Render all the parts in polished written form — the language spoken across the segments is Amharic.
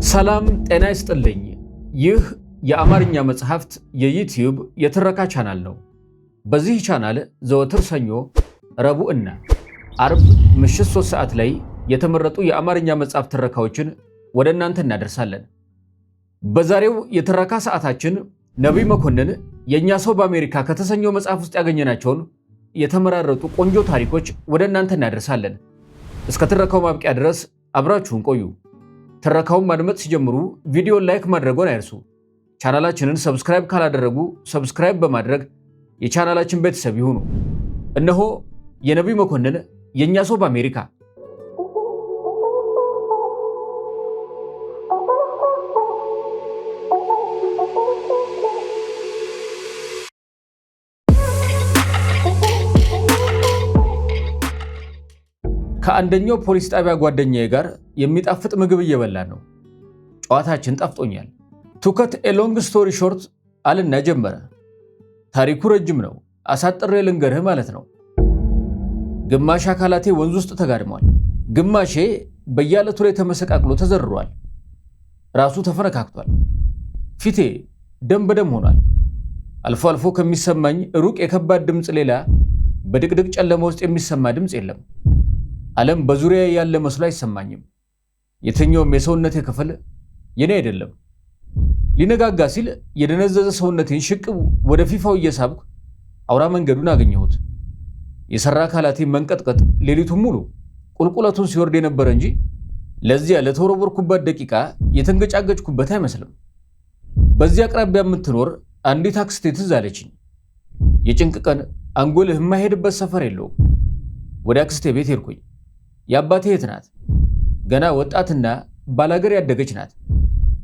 ሰላም ጤና ይስጥልኝ። ይህ የአማርኛ መጽሐፍት የዩቲዩብ የትረካ ቻናል ነው። በዚህ ቻናል ዘወትር ሰኞ፣ ረቡዕ እና አርብ ምሽት 3 ሰዓት ላይ የተመረጡ የአማርኛ መጽሐፍ ትረካዎችን ወደ እናንተ እናደርሳለን። በዛሬው የትረካ ሰዓታችን ነቢይ መኮንን የእኛ ሰው በአሜሪካ ከተሰኘው መጽሐፍ ውስጥ ያገኘናቸውን የተመራረጡ ቆንጆ ታሪኮች ወደ እናንተ እናደርሳለን። እስከ ትረካው ማብቂያ ድረስ አብራችሁን ቆዩ። ትረካውን ማድመጥ ሲጀምሩ ቪዲዮን ላይክ ማድረግዎን አይርሱ። ቻናላችንን ሰብስክራይብ ካላደረጉ ሰብስክራይብ በማድረግ የቻናላችን ቤተሰብ ይሁኑ። እነሆ የነቢይ መኮንን የእኛ ሰው በአሜሪካ። ከአንደኛው ፖሊስ ጣቢያ ጓደኛዬ ጋር የሚጣፍጥ ምግብ እየበላን ነው። ጨዋታችን ጣፍጦኛል። ቱከት ኤሎንግ ስቶሪ ሾርት አልና ጀመረ። ታሪኩ ረጅም ነው፣ አሳጥሬ ልንገርህ ማለት ነው። ግማሽ አካላቴ ወንዝ ውስጥ ተጋድሟል። ግማሼ በየዓለቱ ላይ ተመሰቃቅሎ ተዘርሯል። ራሱ ተፈነካክቷል። ፊቴ ደም በደም ሆኗል። አልፎ አልፎ ከሚሰማኝ ሩቅ የከባድ ድምፅ ሌላ በድቅድቅ ጨለማ ውስጥ የሚሰማ ድምፅ የለም። ዓለም በዙሪያ ያለ መስሎ አይሰማኝም። የትኛውም የሰውነቴ ክፍል የኔ አይደለም። ሊነጋጋ ሲል የደነዘዘ ሰውነቴን ሽቅብ ወደ ፊፋው እየሳብኩ አውራ መንገዱን አገኘሁት። የሰራ አካላቴ መንቀጥቀጥ ሌሊቱን ሙሉ ቁልቁለቱን ሲወርድ የነበረ እንጂ ለዚያ ለተወረወርኩበት ደቂቃ የተንገጫገጭኩበት አይመስልም። በዚህ አቅራቢያ የምትኖር አንዲት አክስቴ ትዝ አለችኝ። የጭንቅ ቀን አንጎልህ የማይሄድበት ሰፈር የለውም። ወደ አክስቴ ቤት ሄድኩኝ። የአባቴ እህት ናት። ገና ወጣትና ባላገር ያደገች ናት።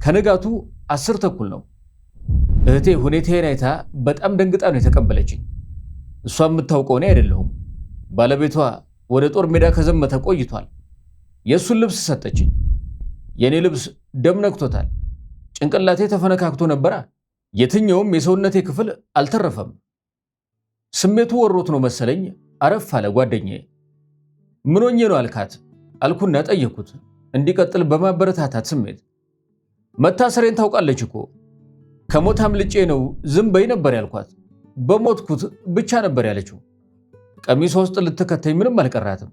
ከንጋቱ 10 ተኩል ነው። እህቴ ሁኔታዬን አይታ በጣም ደንግጣ ነው የተቀበለችኝ። እሷ የምታውቀው እኔ አይደለሁም። ባለቤቷ ወደ ጦር ሜዳ ከዘመተ ቆይቷል። የእሱን ልብስ ሰጠችኝ። የእኔ ልብስ ደም ነክቶታል። ጭንቅላቴ ተፈነካክቶ ነበራ። የትኛውም የሰውነቴ ክፍል አልተረፈም። ስሜቱ ወሮት ነው መሰለኝ አረፍ አለ ጓደኛዬ። ምን ሆኜ ነው አልካት አልኩና ጠየኩት፣ እንዲቀጥል በማበረታታት ስሜት። መታሰሬን ታውቃለች እኮ። ከሞት አምልጬ ነው ዝም በይ ነበር ያልኳት። በሞትኩት ብቻ ነበር ያለችው። ቀሚሷ ውስጥ ልትከተኝ ምንም አልቀራትም።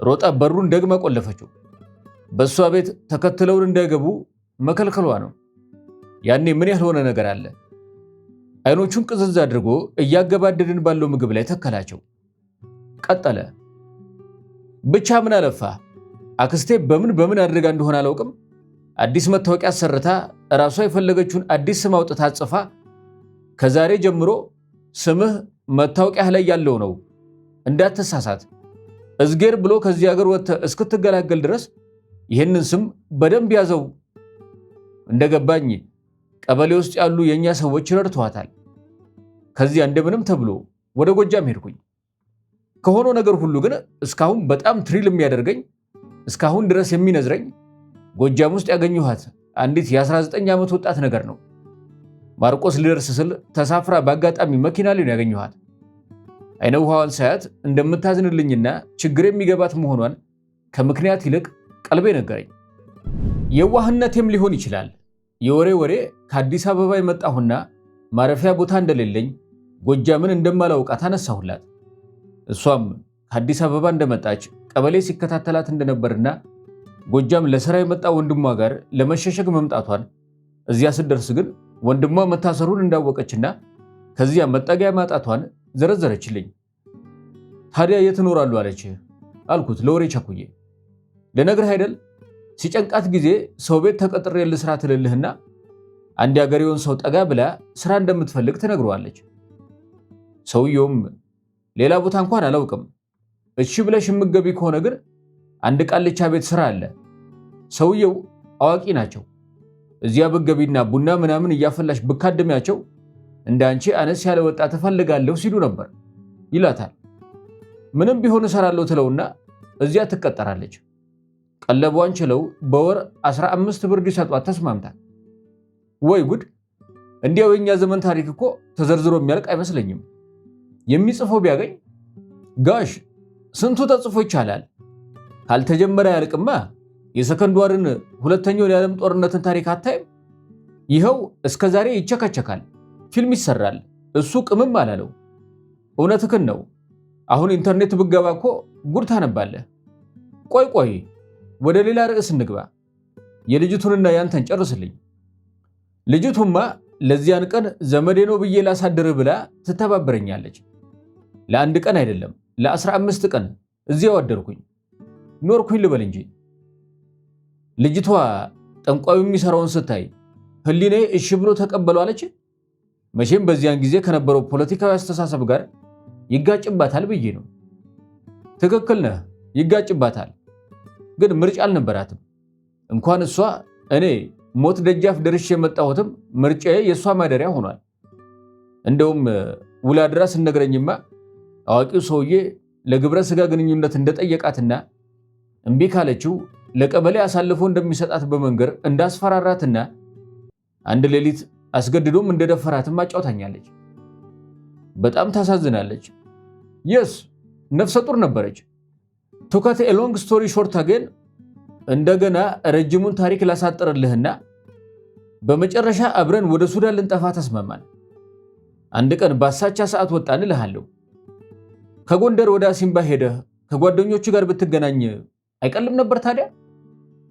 ሮጣ በሩን ደግማ ቆለፈችው። በእሷ ቤት ተከትለውን እንዳይገቡ መከልከሏ ነው። ያኔ ምን ያልሆነ ነገር አለ? አይኖቹን ቅዝዝ አድርጎ እያገባደድን ባለው ምግብ ላይ ተከላቸው። ቀጠለ። ብቻ ምን አለፋ አክስቴ በምን አድርጋ እንደሆነ አላውቅም፣ አዲስ መታወቂያ አሰርታ እራሷ የፈለገችውን አዲስ ስም አውጥታ ጽፋ ከዛሬ ጀምሮ ስምህ መታወቂያህ ላይ ያለው ነው፣ እንዳትሳሳት፣ እዝጌር ብሎ ከዚህ ሀገር ወጥተህ እስክትገላገል ድረስ ይህንን ስም በደንብ ያዘው። እንደገባኝ ቀበሌ ውስጥ ያሉ የእኛ ሰዎች ረድተዋታል። ከዚያ እንደምንም ተብሎ ወደ ጎጃም ሄድኩኝ። ከሆነው ነገር ሁሉ ግን እስካሁን በጣም ትሪል የሚያደርገኝ እስካሁን ድረስ የሚነዝረኝ ጎጃም ውስጥ ያገኘኋት አንዲት የ19 ዓመት ወጣት ነገር ነው። ማርቆስ ሊደርስ ስል ተሳፍራ በአጋጣሚ መኪና ላይ ነው ያገኘኋት። አይነ ውሃዋን ሳያት እንደምታዝንልኝና ችግር የሚገባት መሆኗን ከምክንያት ይልቅ ቀልቤ ነገረኝ። የዋህነቴም ሊሆን ይችላል። የወሬ ከአዲስ አበባ የመጣሁና ማረፊያ ቦታ እንደሌለኝ ጎጃምን እንደማላውቃት አነሳሁላት። እሷም ከአዲስ አበባ እንደመጣች ቀበሌ ሲከታተላት እንደነበርና ጎጃም ለሥራ የመጣ ወንድሟ ጋር ለመሸሸግ መምጣቷን፣ እዚያ ስትደርስ ግን ወንድሟ መታሰሩን እንዳወቀችና ከዚያ መጠጊያ ማጣቷን ዘረዘረችልኝ። ታዲያ የት እኖራለሁ አለች አልኩት ለወሬ ቸኩዬ። ልነግርህ አይደል ሲጨንቃት ጊዜ ሰው ቤት ተቀጥሬ ልስራ ትልልህና አንድ ያገሬውን ሰው ጠጋ ብላ ስራ እንደምትፈልግ ትነግረዋለች። ሰውየውም ሌላ ቦታ እንኳን አላውቅም፣ እሺ ብለሽ የምትገቢ ከሆነ ግን አንድ ቃልቻ ቤት ስራ አለ። ሰውየው አዋቂ ናቸው። እዚያ ብትገቢና ቡና ምናምን እያፈላሽ ብካደሚያቸው እንደ አንቺ አነስ ያለ ወጣት እፈልጋለሁ ሲሉ ነበር ይላታል። ምንም ቢሆን እሰራለሁ ትለውና እዚያ ትቀጠራለች። ቀለቧን ችለው በወር 15 ብር ሊሰጧት ተስማምታል። ወይ ጉድ! እንዲያው የኛ ዘመን ታሪክ እኮ ተዘርዝሮ የሚያልቅ አይመስለኝም። የሚጽፈው ቢያገኝ ጋሽ ስንቱ ተጽፎ ይቻላል። ካልተጀመረ ያልቅማ የሰከንድ ዋርን ሁለተኛውን የዓለም ጦርነትን ታሪክ አታይም? ይኸው እስከ ዛሬ ይቸከቸካል፣ ፊልም ይሰራል፣ እሱ ቅምም አላለው። እውነትህን ነው። አሁን ኢንተርኔት ብገባ እኮ ጉድ ታነባለህ። ቆይ ወደ ሌላ ርዕስ እንግባ። የልጅቱንና ያንተን ጨርስልኝ። ልጅቱማ ለዚያን ቀን ዘመዴ ነው ብዬ ላሳድርህ ብላ ትተባበረኛለች። ለአንድ ቀን አይደለም ለ15 ቀን እዚያው አደርኩኝ ኖርኩኝ ልበል እንጂ። ልጅቷ ጠንቋዩ የሚሰራውን ስታይ ህሊናዬ እሺ ብሎ ተቀበሏለች። መቼም በዚያን ጊዜ ከነበረው ፖለቲካዊ አስተሳሰብ ጋር ይጋጭባታል ብዬ ነው። ትክክል ነህ፣ ይጋጭባታል። ግን ምርጫ አልነበራትም። እንኳን እሷ እኔ ሞት ደጃፍ ደርሼ የመጣሁትም ምርጫዬ የእሷ ማደሪያ ሆኗል። እንደውም ውላ ድራ ስነግረኝማ አዋቂው ሰውዬ ለግብረ ስጋ ግንኙነት እንደጠየቃትና እምቢ ካለችው ለቀበሌ አሳልፎ እንደሚሰጣት በመንገር እንዳስፈራራትና አንድ ሌሊት አስገድዶም እንደደፈራትም አጫውታኛለች። በጣም ታሳዝናለች። የስ ነፍሰ ጡር ነበረች። ቱ ካት ኤ ሎንግ ስቶሪ ሾርት አገን እንደገና ረጅሙን ታሪክ ላሳጥርልህና በመጨረሻ አብረን ወደ ሱዳን ልንጠፋ ተስማማን። አንድ ቀን ባሳቻ ሰዓት ወጣን እልሃለሁ። ከጎንደር ወደ አሲምባ ሄደህ ከጓደኞቹ ጋር ብትገናኝ አይቀልም ነበር ታዲያ?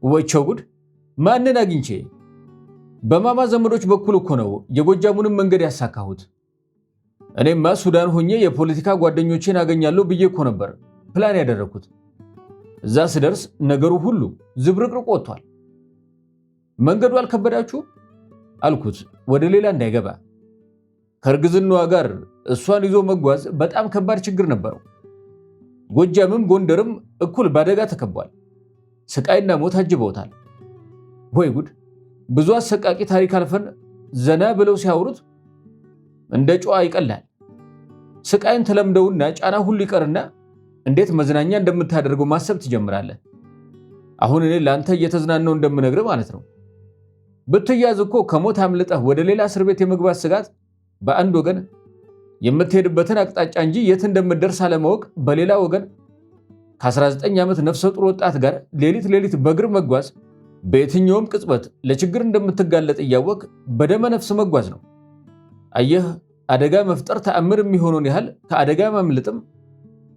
ወቸው ጉድ! ማንን አግኝቼ? በማማ ዘመዶች በኩል እኮ ነው የጎጃሙንም መንገድ ያሳካሁት። እኔማ ሱዳን ሆኜ የፖለቲካ ጓደኞቼን አገኛለሁ ብዬ እኮ ነበር ፕላን ያደረኩት። እዛ ስደርስ ነገሩ ሁሉ ዝብርቅርቅ ወጥቷል። መንገዱ አልከበዳችሁ አልኩት ወደ ሌላ እንዳይገባ። ከእርግዝናዋ ጋር እሷን ይዞ መጓዝ በጣም ከባድ ችግር ነበረው። ጎጃምም ጎንደርም እኩል ባደጋ ተከቧል። ስቃይና ሞት አጅበውታል። ወይ ጉድ! ብዙ አሰቃቂ ታሪክ አልፈን ዘና ብለው ሲያወሩት እንደ ጨዋ ይቀላል። ስቃይን ተለምደውና ጫና ሁሉ ይቀርና እንዴት መዝናኛ እንደምታደርገው ማሰብ ትጀምራለህ። አሁን እኔ ለአንተ እየተዝናናው እንደምነግር ማለት ነው። ብትያዝ እኮ ከሞት አምልጠህ ወደ ሌላ እስር ቤት የመግባት ስጋት በአንድ ወገን፣ የምትሄድበትን አቅጣጫ እንጂ የት እንደምትደርስ አለማወቅ በሌላ ወገን፣ ከ19 ዓመት ነፍሰ ጡር ወጣት ጋር ሌሊት በእግር መጓዝ፣ በየትኛውም ቅጽበት ለችግር እንደምትጋለጥ እያወቅ በደመ ነፍስ መጓዝ ነው። አየህ፣ አደጋ መፍጠር ተአምር የሚሆነውን ያህል ከአደጋ ማምለጥም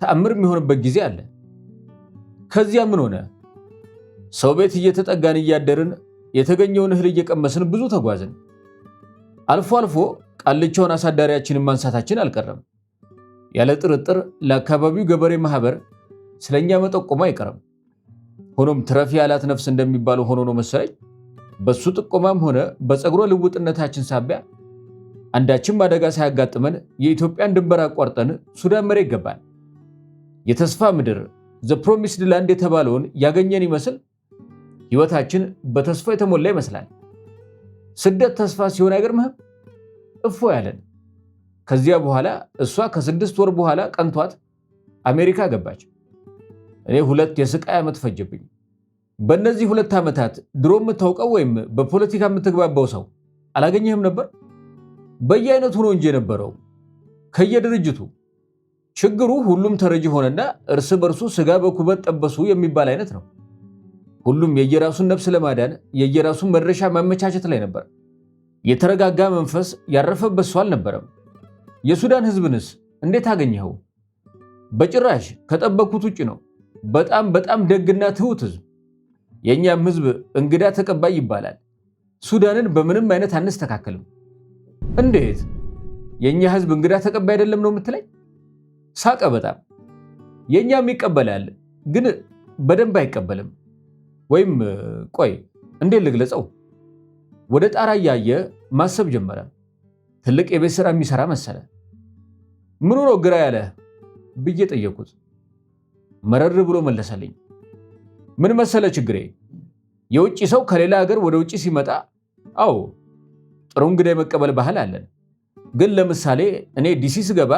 ተአምር የሚሆንበት ጊዜ አለ። ከዚያ ምን ሆነ? ሰው ቤት እየተጠጋን እያደርን የተገኘውን እህል እየቀመስን ብዙ ተጓዝን። አልፎ አልፎ ቃልቻውን አሳዳሪያችንን ማንሳታችን አልቀረም። ያለ ጥርጥር ለአካባቢው ገበሬ ማህበር ስለኛ መጠቆሙ አይቀርም። ሆኖም ትረፊ ያላት ነፍስ እንደሚባለው ሆኖ ነው መሰለኝ በሱ ጥቆማም ሆነ በፀጉረ ልውጥነታችን ሳቢያ አንዳችም አደጋ ሳያጋጥመን የኢትዮጵያን ድንበር አቋርጠን ሱዳን መሬት ገባን። የተስፋ ምድር ዘ ፕሮሚስድ ላንድ የተባለውን ያገኘን ይመስል ህይወታችን በተስፋ የተሞላ ይመስላል። ስደት ተስፋ ሲሆን አይገርምህም? እፎ ያለን። ከዚያ በኋላ እሷ ከ6 ወር በኋላ ቀንቷት አሜሪካ ገባች። እኔ 2 የስቃይ ዓመት ፈጀብኝ። በእነዚህ 2 ዓመታት ድሮ የምታውቀው ወይም በፖለቲካ የምትግባባው ሰው አላገኘህም ነበር? በየአይነቱ ነው እንጂ የነበረው ከየድርጅቱ። ችግሩ ሁሉም ተረጂ ሆነና እርስ በርሱ ስጋ በኩበት ጠበሱ የሚባል አይነት ነው። ሁሉም የየራሱን ነፍስ ለማዳን የየራሱን መድረሻ ማመቻቸት ላይ ነበር። የተረጋጋ መንፈስ ያረፈበት ሰው አልነበረም። የሱዳን ህዝብንስ እንዴት አገኘኸው? በጭራሽ ከጠበቅኩት ውጭ ነው። በጣም ደግና ትሁት ህዝብ። የእኛም ህዝብ እንግዳ ተቀባይ ይባላል። ሱዳንን በምንም አይነት አንስተካከልም። እንዴት? የእኛ ህዝብ እንግዳ ተቀባይ አይደለም ነው የምትለኝ? ሳቀ በጣም። የእኛም ይቀበላል፣ ግን በደንብ አይቀበልም። ወይም ቆይ እንዴት ልግለጸው? ወደ ጣራ እያየ ማሰብ ጀመረ። ትልቅ የቤት ስራ የሚሰራ መሰለ። ምኑ ነው ግራ ያለ ብዬ ጠየቁት። መረር ብሎ መለሰልኝ። ምን መሰለ ችግሬ፣ የውጭ ሰው ከሌላ ሀገር ወደ ውጭ ሲመጣ አዎ ጥሩ እንግዳ የመቀበል ባህል አለን። ግን ለምሳሌ እኔ ዲሲ ስገባ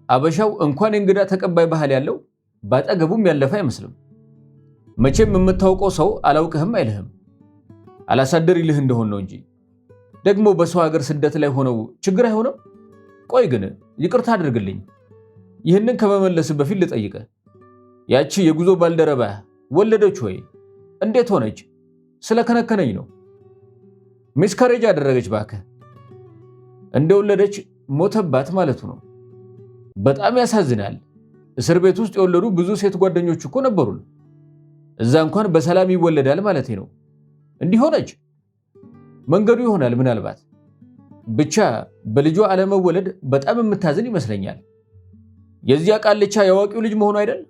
አበሻው እንኳን የእንግዳ ተቀባይ ባህል ያለው ባጠገቡም ያለፈ አይመስልም። መቼም የምታውቀው ሰው አላውቅህም አይልህም። አላሳደር ይልህ እንደሆን ነው እንጂ። ደግሞ በሰው ሀገር ስደት ላይ ሆነው ችግር አይሆንም? ቆይ ግን ይቅርታ አድርግልኝ፣ ይህንን ከመመለስ በፊት ልጠይቅህ። ያቺ የጉዞ ባልደረባ ወለደች ወይ? እንዴት ሆነች? ስለከነከነኝ ነው። ሚስከሬጅ አደረገች ባክህ። እንደወለደች ሞተባት ማለቱ ነው። በጣም ያሳዝናል። እስር ቤት ውስጥ የወለዱ ብዙ ሴት ጓደኞች እኮ ነበሩን። እዛ እንኳን በሰላም ይወለዳል ማለቴ ነው። እንዲህ ሆነች። መንገዱ ይሆናል ምናልባት። ብቻ በልጇ አለመወለድ በጣም የምታዝን ይመስለኛል። የዚያ ቃልቻ ያዋቂው ልጅ መሆኑ አይደል?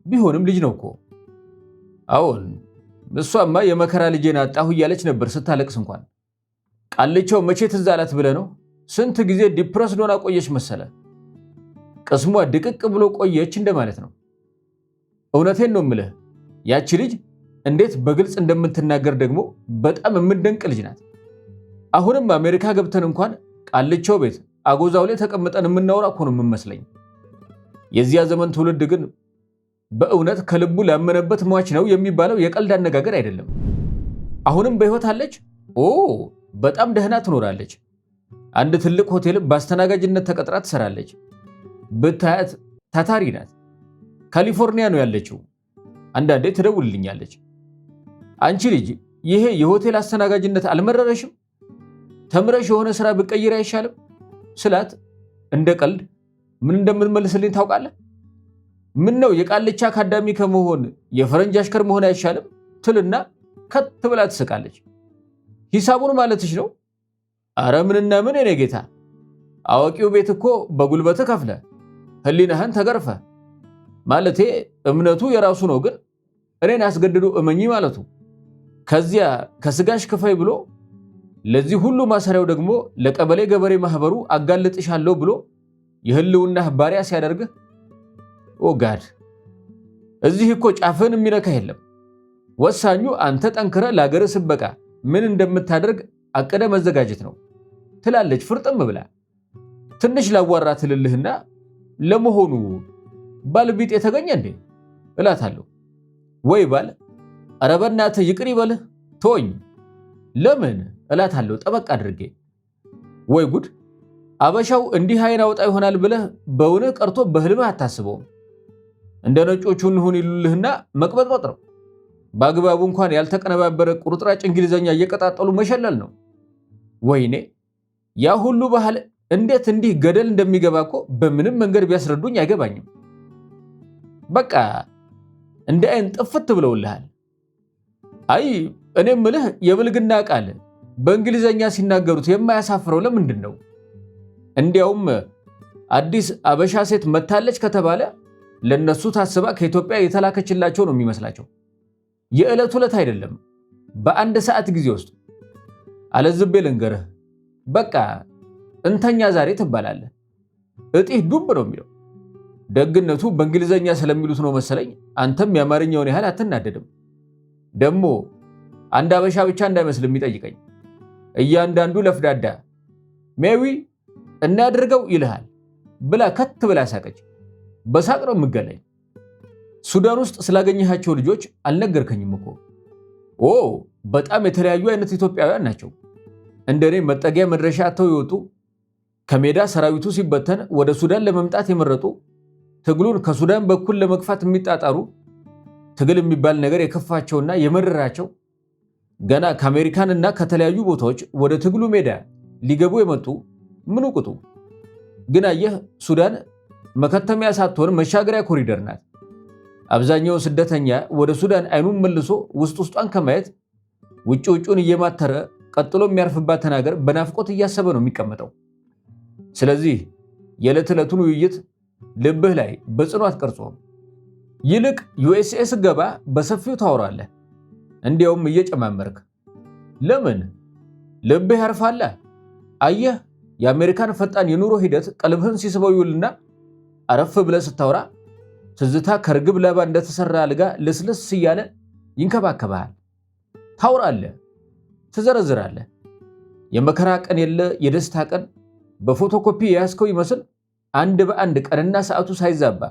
ቢሆንም ልጅ ነው እኮ። አዎን፣ እሷማ የመከራ ልጄን አጣሁ እያለች ነበር ስታለቅስ። እንኳን ቃልቻው መቼ ትዝ አላት ብለህ ነው? ስንት ጊዜ ዲፕረስድ ሆና ቆየች መሰለ። ቅስሟ ድቅቅ ብሎ ቆየች እንደማለት ነው። እውነቴን ነው የምልህ፣ ያቺ ልጅ እንዴት በግልጽ እንደምትናገር ደግሞ በጣም የምንደንቅ ልጅ ናት። አሁንም አሜሪካ ገብተን እንኳን ቃልቻው ቤት አጎዛው ላይ ተቀምጠን የምናወራ እኮ ነው የምመስለኝ። የዚያ ዘመን ትውልድ ግን በእውነት ከልቡ ላመነበት ሟች ነው የሚባለው የቀልድ አነጋገር አይደለም። አሁንም በሕይወት አለች? ኦ በጣም ደህና ትኖራለች። አንድ ትልቅ ሆቴል በአስተናጋጅነት ተቀጥራ ትሰራለች። ብታያት ታታሪ ናት። ካሊፎርኒያ ነው ያለችው። አንዳንዴ ትደውልልኛለች። አንቺ ልጅ ይሄ የሆቴል አስተናጋጅነት አልመረረሽም? ተምረሽ የሆነ ስራ ብትቀይሪ አይሻልም ስላት እንደ ቀልድ ምን እንደምትመልስልኝ ታውቃለህ? ምን ነው የቃልቻ አካዳሚ ከመሆን የፈረንጅ አሽከር መሆን አይሻልም ትልና ከት ብላ ትስቃለች። ሂሳቡን ማለትሽ ነው? አረ ምንና ምን የኔ ጌታ፣ አዋቂው ቤት እኮ በጉልበት ከፍለ ህሊናህን ተገርፈ ማለቴ እምነቱ የራሱ ነው፣ ግን እኔን አስገድዶ እመኚ ማለቱ። ከዚያ ከስጋሽ ክፈይ ብሎ ለዚህ ሁሉ ማሰሪያው ደግሞ ለቀበሌ ገበሬ ማህበሩ አጋልጥሻለሁ ብሎ የህልውናህ ባሪያ ሲያደርግህ፣ ኦ ጋድ! እዚህ እኮ ጫፍን የሚነካ የለም። ወሳኙ አንተ ጠንክረ ለአገር ስበቃ ምን እንደምታደርግ አቅደ መዘጋጀት ነው ትላለች ፍርጥም ብላ። ትንሽ ላዋራ ትልልህና ለመሆኑ ባልቢጥ የተገኘ እንዴ እላታለሁ። ወይ ባል፣ ኧረ በእናትህ ይቅር ይበልህ ተወኝ። ለምን እላታለሁ ጠበቅ አድርጌ። ወይ ጉድ! አበሻው እንዲህ አይን አውጣ ይሆናል ብለህ በእውነት ቀርቶ በህልምህ አታስበውም። እንደ ነጮቹ እንሁን ይሉልህና መቅበጥበጥ ነው። በአግባቡ እንኳን ያልተቀነባበረ ቁርጥራጭ እንግሊዘኛ እየቀጣጠሉ መሸለል ነው። ወይኔ ያ ሁሉ ባህል እንዴት እንዲህ ገደል እንደሚገባ እኮ በምንም መንገድ ቢያስረዱኝ አይገባኝም። በቃ እንደ አይን ጥፍት ብለውልሃል። አይ እኔም ምልህ የብልግና ቃል በእንግሊዘኛ ሲናገሩት የማያሳፍረው ለምንድን ነው? እንዲያውም አዲስ አበሻ ሴት መታለች ከተባለ ለነሱ ታስባ ከኢትዮጵያ የተላከችላቸው ነው የሚመስላቸው። የዕለት ዕለት አይደለም፣ በአንድ ሰዓት ጊዜ ውስጥ። አለዝቤ ልንገርህ፣ በቃ እንተኛ ዛሬ ትባላለህ። እጢህ ዱብ ነው የሚለው። ደግነቱ በእንግሊዘኛ ስለሚሉት ነው መሰለኝ አንተም የአማርኛውን ያህል አትናደድም። ደግሞ አንድ አበሻ ብቻ እንዳይመስል የሚጠይቀኝ እያንዳንዱ ለፍዳዳ ሜዊ እናድርገው ይልሃል ብላ ከት ብላ ሳቀች። በሳቅ ነው የምገለኝ። ሱዳን ውስጥ ስላገኘሃቸው ልጆች አልነገርከኝም እኮ። ኦ በጣም የተለያዩ አይነት ኢትዮጵያውያን ናቸው። እንደኔ መጠጊያ መድረሻ አጥተው የወጡ፣ ከሜዳ ሰራዊቱ ሲበተን ወደ ሱዳን ለመምጣት የመረጡ፣ ትግሉን ከሱዳን በኩል ለመግፋት የሚጣጣሩ፣ ትግል የሚባል ነገር የከፋቸውና የመረራቸው፣ ገና ከአሜሪካንና ከተለያዩ ቦታዎች ወደ ትግሉ ሜዳ ሊገቡ የመጡ ምኑ ቅጡ። ግን አየህ ሱዳን መከተሚያ ሳትሆን መሻገሪያ ኮሪደር ናት። አብዛኛው ስደተኛ ወደ ሱዳን አይኑን መልሶ ውስጥ ውስጧን ከማየት ውጭ ውጩን እየማተረ ቀጥሎ የሚያርፍባትን ሀገር በናፍቆት እያሰበ ነው የሚቀመጠው። ስለዚህ የዕለት ዕለቱን ውይይት ልብህ ላይ በጽኑ አትቀርጾም። ይልቅ ዩኤስኤ ስገባ በሰፊው ታወራለህ፣ እንዲያውም እየጨማመርክ። ለምን? ልብህ ያርፋላ። አየህ የአሜሪካን ፈጣን የኑሮ ሂደት ቀልብህን ሲስበው ይውልና አረፍ ብለህ ስታወራ ትዝታ ከርግብ ላባ እንደተሰራ አልጋ ልስልስ እያለ ይንከባከብሃል። ታውራለህ፣ ትዘረዝራለህ። የመከራ ቀን የለ የደስታ ቀን በፎቶኮፒ የያዝከው ይመስል አንድ በአንድ ቀንና ሰዓቱ ሳይዛባ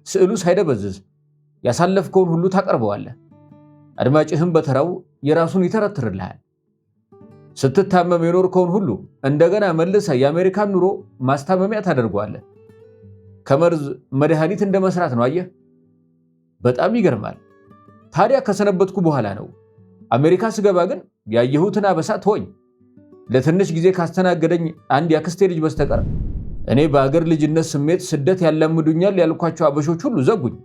ስዕሉ ሳይደበዝዝ ያሳለፍከውን ሁሉ ታቀርበዋለህ። አድማጭህም በተራው የራሱን ይተረትርልሃል። ስትታመም የኖርከውን ሁሉ እንደገና መልሰህ የአሜሪካን ኑሮ ማስታመሚያ ታደርገዋለህ። ከመርዝ መድኃኒት እንደመስራት ነው። አየህ፣ በጣም ይገርማል። ታዲያ ከሰነበትኩ በኋላ ነው። አሜሪካ ስገባ ግን ያየሁትን አበሳ ተወኝ። ለትንሽ ጊዜ ካስተናገደኝ አንድ ያክስቴ ልጅ በስተቀር እኔ በአገር ልጅነት ስሜት ስደት ያላምዱኛል ያልኳቸው አበሾች ሁሉ ዘጉኝ።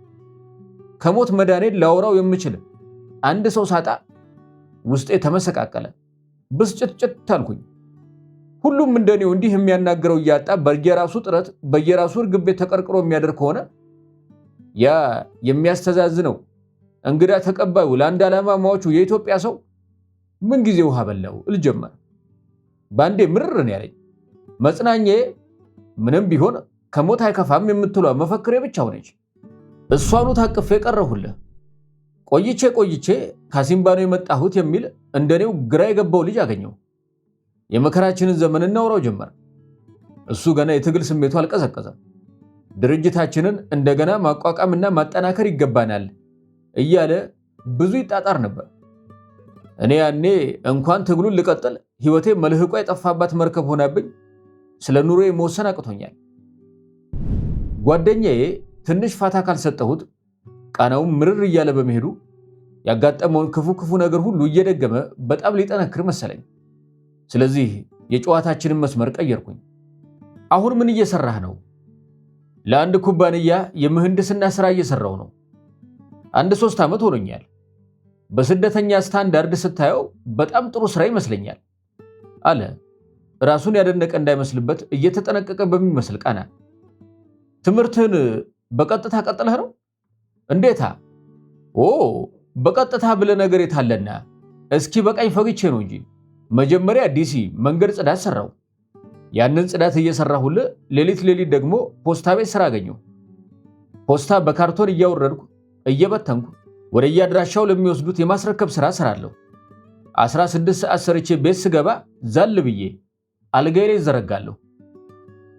ከሞት መዳኔን ላወራው የምችል አንድ ሰው ሳጣ ውስጤ ተመሰቃቀለ። ብስጭትጭት አልኩኝ። ሁሉም እንደኔው እንዲህ የሚያናገረው እያጣ በየራሱ ጥረት በየራሱ እርግብ ቤት ተቀርቅሮ የሚያደርግ ከሆነ ያ የሚያስተዛዝነው እንግዳ ተቀባዩ ለአንድ ዓላማ ማዎቹ የኢትዮጵያ ሰው ምን ጊዜ ውሃ በላው ልጀመር። ባንዴ ምርር ነው ያለኝ። መጽናኛዬ ምንም ቢሆን ከሞት አይከፋም የምትሏ መፈክሬ ብቻ ሆነች። እሷኑ ታቅፌ ቀረሁልህ። ቆይቼ ካሲምባ ነው የመጣሁት የሚል እንደኔው ግራ የገባው ልጅ አገኘው። የመከራችንን ዘመን እናወራው ጀመር። እሱ ገና የትግል ስሜቱ አልቀዘቀዘም። ድርጅታችንን እንደገና ማቋቋምና ማጠናከር ይገባናል እያለ ብዙ ይጣጣር ነበር። እኔ ያኔ እንኳን ትግሉን ልቀጥል ህይወቴ መልህቋ የጠፋባት መርከብ ሆናብኝ ስለ ኑሮዬ መወሰን አቅቶኛል። ጓደኛዬ ትንሽ ፋታ ካልሰጠሁት ቃናው ምርር እያለ በመሄዱ ያጋጠመውን ክፉ ነገር ሁሉ እየደገመ በጣም ሊጠነክር መሰለኝ። ስለዚህ የጨዋታችንን መስመር ቀየርኩኝ። አሁን ምን እየሰራህ ነው? ለአንድ ኩባንያ የምህንድስና ስራ እየሰራው ነው። 3 ዓመት ሆኖኛል። በስደተኛ ስታንዳርድ ስታየው በጣም ጥሩ ስራ ይመስለኛል አለ። ራሱን ያደነቀ እንዳይመስልበት እየተጠነቀቀ በሚመስል ቃና። ትምህርትህን በቀጥታ ቀጥለህ ነው? እንዴታ! ኦ በቀጥታ ብለህ ነገር የታለና? እስኪ በቃኝ ፈግቼ ነው እንጂ መጀመሪያ ዲሲ መንገድ ጽዳት ሰራው። ያንን ጽዳት እየሰራሁልህ ሌሊት ደግሞ ፖስታ ቤት ስራ አገኘሁ። ፖስታ በካርቶን እያወረድኩ እየበተንኩ ወደ የአድራሻው ለሚወስዱት የማስረከብ ስራ ሰራለሁ። 16 ሰዓት ሰርቼ ቤት ስገባ ዛል ብዬ አልጋዬ ላይ ዘረጋለሁ።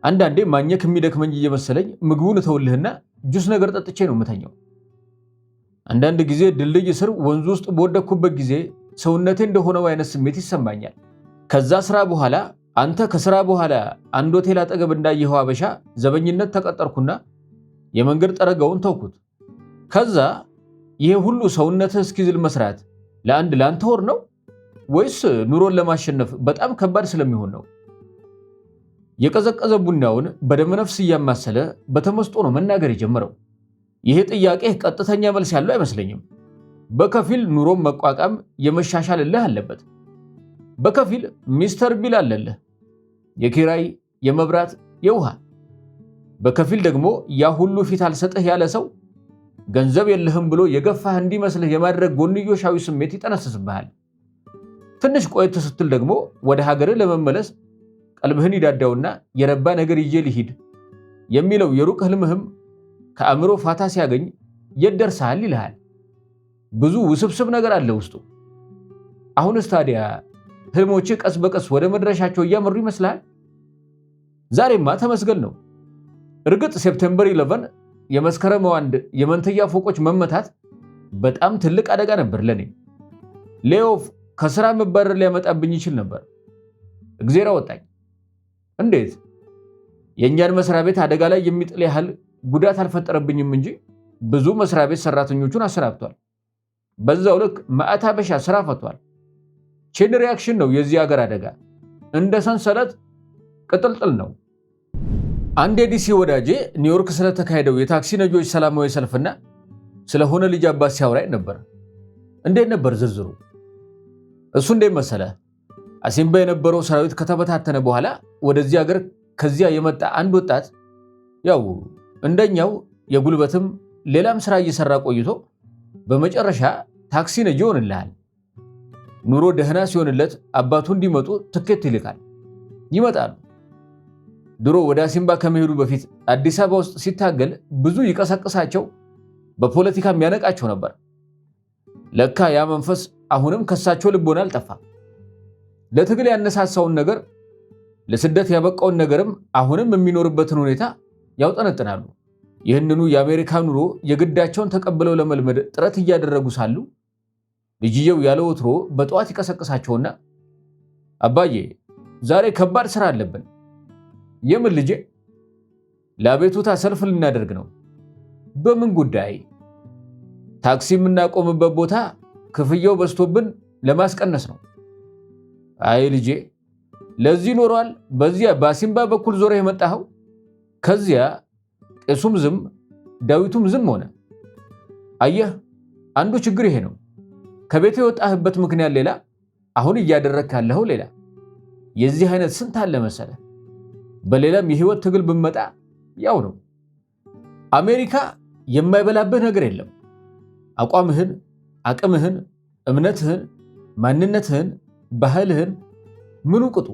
አንዳንዴ ማኘክ የሚደክመኝ እየመሰለኝ ምግቡን እተውልህና ጁስ ነገር ጠጥቼ ነው የምተኛው። አንዳንድ ጊዜ ድልድይ ስር ወንዙ ውስጥ በወደኩበት ጊዜ ሰውነቴ እንደሆነው አይነት ስሜት ይሰማኛል። ከዛ ስራ በኋላ አንተ ከስራ በኋላ አንድ ሆቴል አጠገብ እንዳየኸው አበሻ ዘበኝነት ተቀጠርኩና የመንገድ ጠረጋውን ተውኩት። ከዛ ይሄ ሁሉ ሰውነትህ እስኪዝል መስራት ለአንተ ወር ነው ወይስ ኑሮን ለማሸነፍ በጣም ከባድ ስለሚሆን ነው? የቀዘቀዘ ቡናውን በደመነፍስ እያማሰለ በተመስጦ ነው መናገር የጀመረው። ይሄ ጥያቄ ቀጥተኛ መልስ ያለው አይመስለኝም። በከፊል ኑሮን መቋቋም የመሻሻልልህ አለበት። በከፊል ሚስተር ቢል አለልህ፣ የኪራይ፣ የመብራት፣ የውሃ። በከፊል ደግሞ ያ ሁሉ ፊት አልሰጥህ ያለ ሰው ገንዘብ የለህም ብሎ የገፋህ እንዲመስልህ የማድረግ ጎንዮሻዊ ስሜት ይጠነስስብሃል። ትንሽ ቆየት ስትል ደግሞ ወደ ሀገርህ ለመመለስ ቀልብህን ይዳዳውና የረባ ነገር ይዤ ልሂድ የሚለው የሩቅ ህልምህም ከአእምሮ ፋታ ሲያገኝ የት ደርሰሃል ይልሃል። ብዙ ውስብስብ ነገር አለ ውስጡ። አሁንስ ታዲያ ህልሞች ቀስ በቀስ ወደ መድረሻቸው እያመሩ ይመስላል? ዛሬማ ተመስገን ነው። እርግጥ ሴፕቴምበር 11 የመስከረም 1 የመንተያ ፎቆች መመታት በጣም ትልቅ አደጋ ነበር ለኔ። ሌኦፍ ከስራ መባረር ሊያመጣብኝ ይችል ነበር። እግዜር አወጣኝ። እንዴት? የእኛን መስሪያ ቤት አደጋ ላይ የሚጥል ያህል ጉዳት አልፈጠረብኝም እንጂ ብዙ መስሪያ ቤት ሰራተኞቹን አሰናብቷል። በዛው ልክ ማዕት አበሻ ስራ ፈቷል። ቼን ሪያክሽን ነው የዚህ ሀገር አደጋ። እንደ ሰንሰለት ቅጥልጥል ነው። አንድ የዲሲ ወዳጄ ኒውዮርክ ስለተካሄደው የታክሲ ነጂዎች ሰላማዊ ሰልፍና ስለሆነ ልጅ አባት ሲያወራኝ ነበር። እንዴት ነበር ዝርዝሩ? እሱ እንዴት መሰለ? አሲምባ የነበረው ሰራዊት ከተበታተነ በኋላ ወደዚህ ሀገር ከዚያ የመጣ አንድ ወጣት ያው እንደኛው የጉልበትም ሌላም ስራ እየሰራ ቆይቶ በመጨረሻ ታክሲ ነጂ ይሆንልሃል። ኑሮ ደህና ሲሆንለት አባቱ እንዲመጡ ትኬት ይልካል። ይመጣሉ። ድሮ ወደ አሲምባ ከመሄዱ በፊት አዲስ አበባ ውስጥ ሲታገል ብዙ ይቀሰቅሳቸው በፖለቲካ የሚያነቃቸው ነበር። ለካ ያ መንፈስ አሁንም ከሳቸው ልቦና አልጠፋም። ለትግል ያነሳሳውን ነገር ለስደት ያበቃውን ነገርም አሁንም የሚኖርበትን ሁኔታ ያውጠነጥናሉ። ይህንኑ የአሜሪካ ኑሮ የግዳቸውን ተቀብለው ለመልመድ ጥረት እያደረጉ ሳሉ ልጅየው ያለ ወትሮ በጠዋት ይቀሰቅሳቸውና አባዬ ዛሬ ከባድ ስራ አለብን። የምን ልጄ? ለአቤቱታ ሰልፍ ልናደርግ ነው። በምን ጉዳይ? ታክሲ የምናቆምበት ቦታ ክፍያው በዝቶብን ለማስቀነስ ነው። አይ ልጄ ለዚህ ኖሯል በዚያ በአሲምባ በኩል ዞረ የመጣኸው። ከዚያ ቄሱም ዝም ዳዊቱም ዝም ሆነ። አየህ አንዱ ችግር ይሄ ነው። ከቤት የወጣህበት ምክንያት ሌላ፣ አሁን እያደረግክ ያለኸው ሌላ። የዚህ አይነት ስንት አለ መሰለ። በሌላም የህይወት ትግል ብመጣ ያው ነው። አሜሪካ የማይበላብህ ነገር የለም። አቋምህን፣ አቅምህን፣ እምነትህን፣ ማንነትህን፣ ባህልህን ምኑ ቅጡ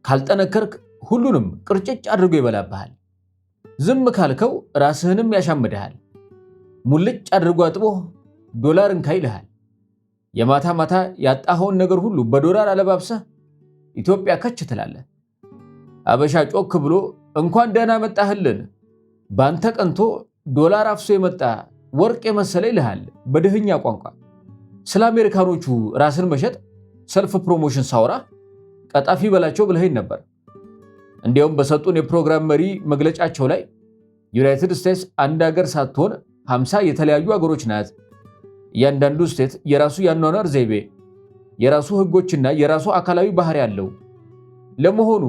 ካልጠነከርክ ሁሉንም ቅርጭጭ አድርጎ ይበላብሃል። ዝም ካልከው ራስህንም ያሻምድሃል። ሙልጭ አድርጎ አጥቦ ዶላር እንካ ይልሃል። የማታ ማታ ያጣኸውን ነገር ሁሉ በዶላር አለባብሰህ ኢትዮጵያ ከች ትላለህ። አበሻ ጮክ ብሎ እንኳን ደህና መጣህልን ባንተ ቀንቶ ዶላር አፍሶ የመጣ ወርቅ የመሰለ ይልሃል በድህኛ ቋንቋ። ስለ አሜሪካኖቹ ራስን መሸጥ ሰልፍ ፕሮሞሽን ሳወራ ቀጣፊ በላቸው ብለኸኝ ነበር። እንዲያውም በሰጡን የፕሮግራም መሪ መግለጫቸው ላይ ዩናይትድ ስቴትስ አንድ ሀገር ሳትሆን 50 የተለያዩ ሀገሮች ናት። እያንዳንዱ ስቴት የራሱ ያኗኗር ዘይቤ፣ የራሱ ህጎችና የራሱ አካላዊ ባህሪ ያለው። ለመሆኑ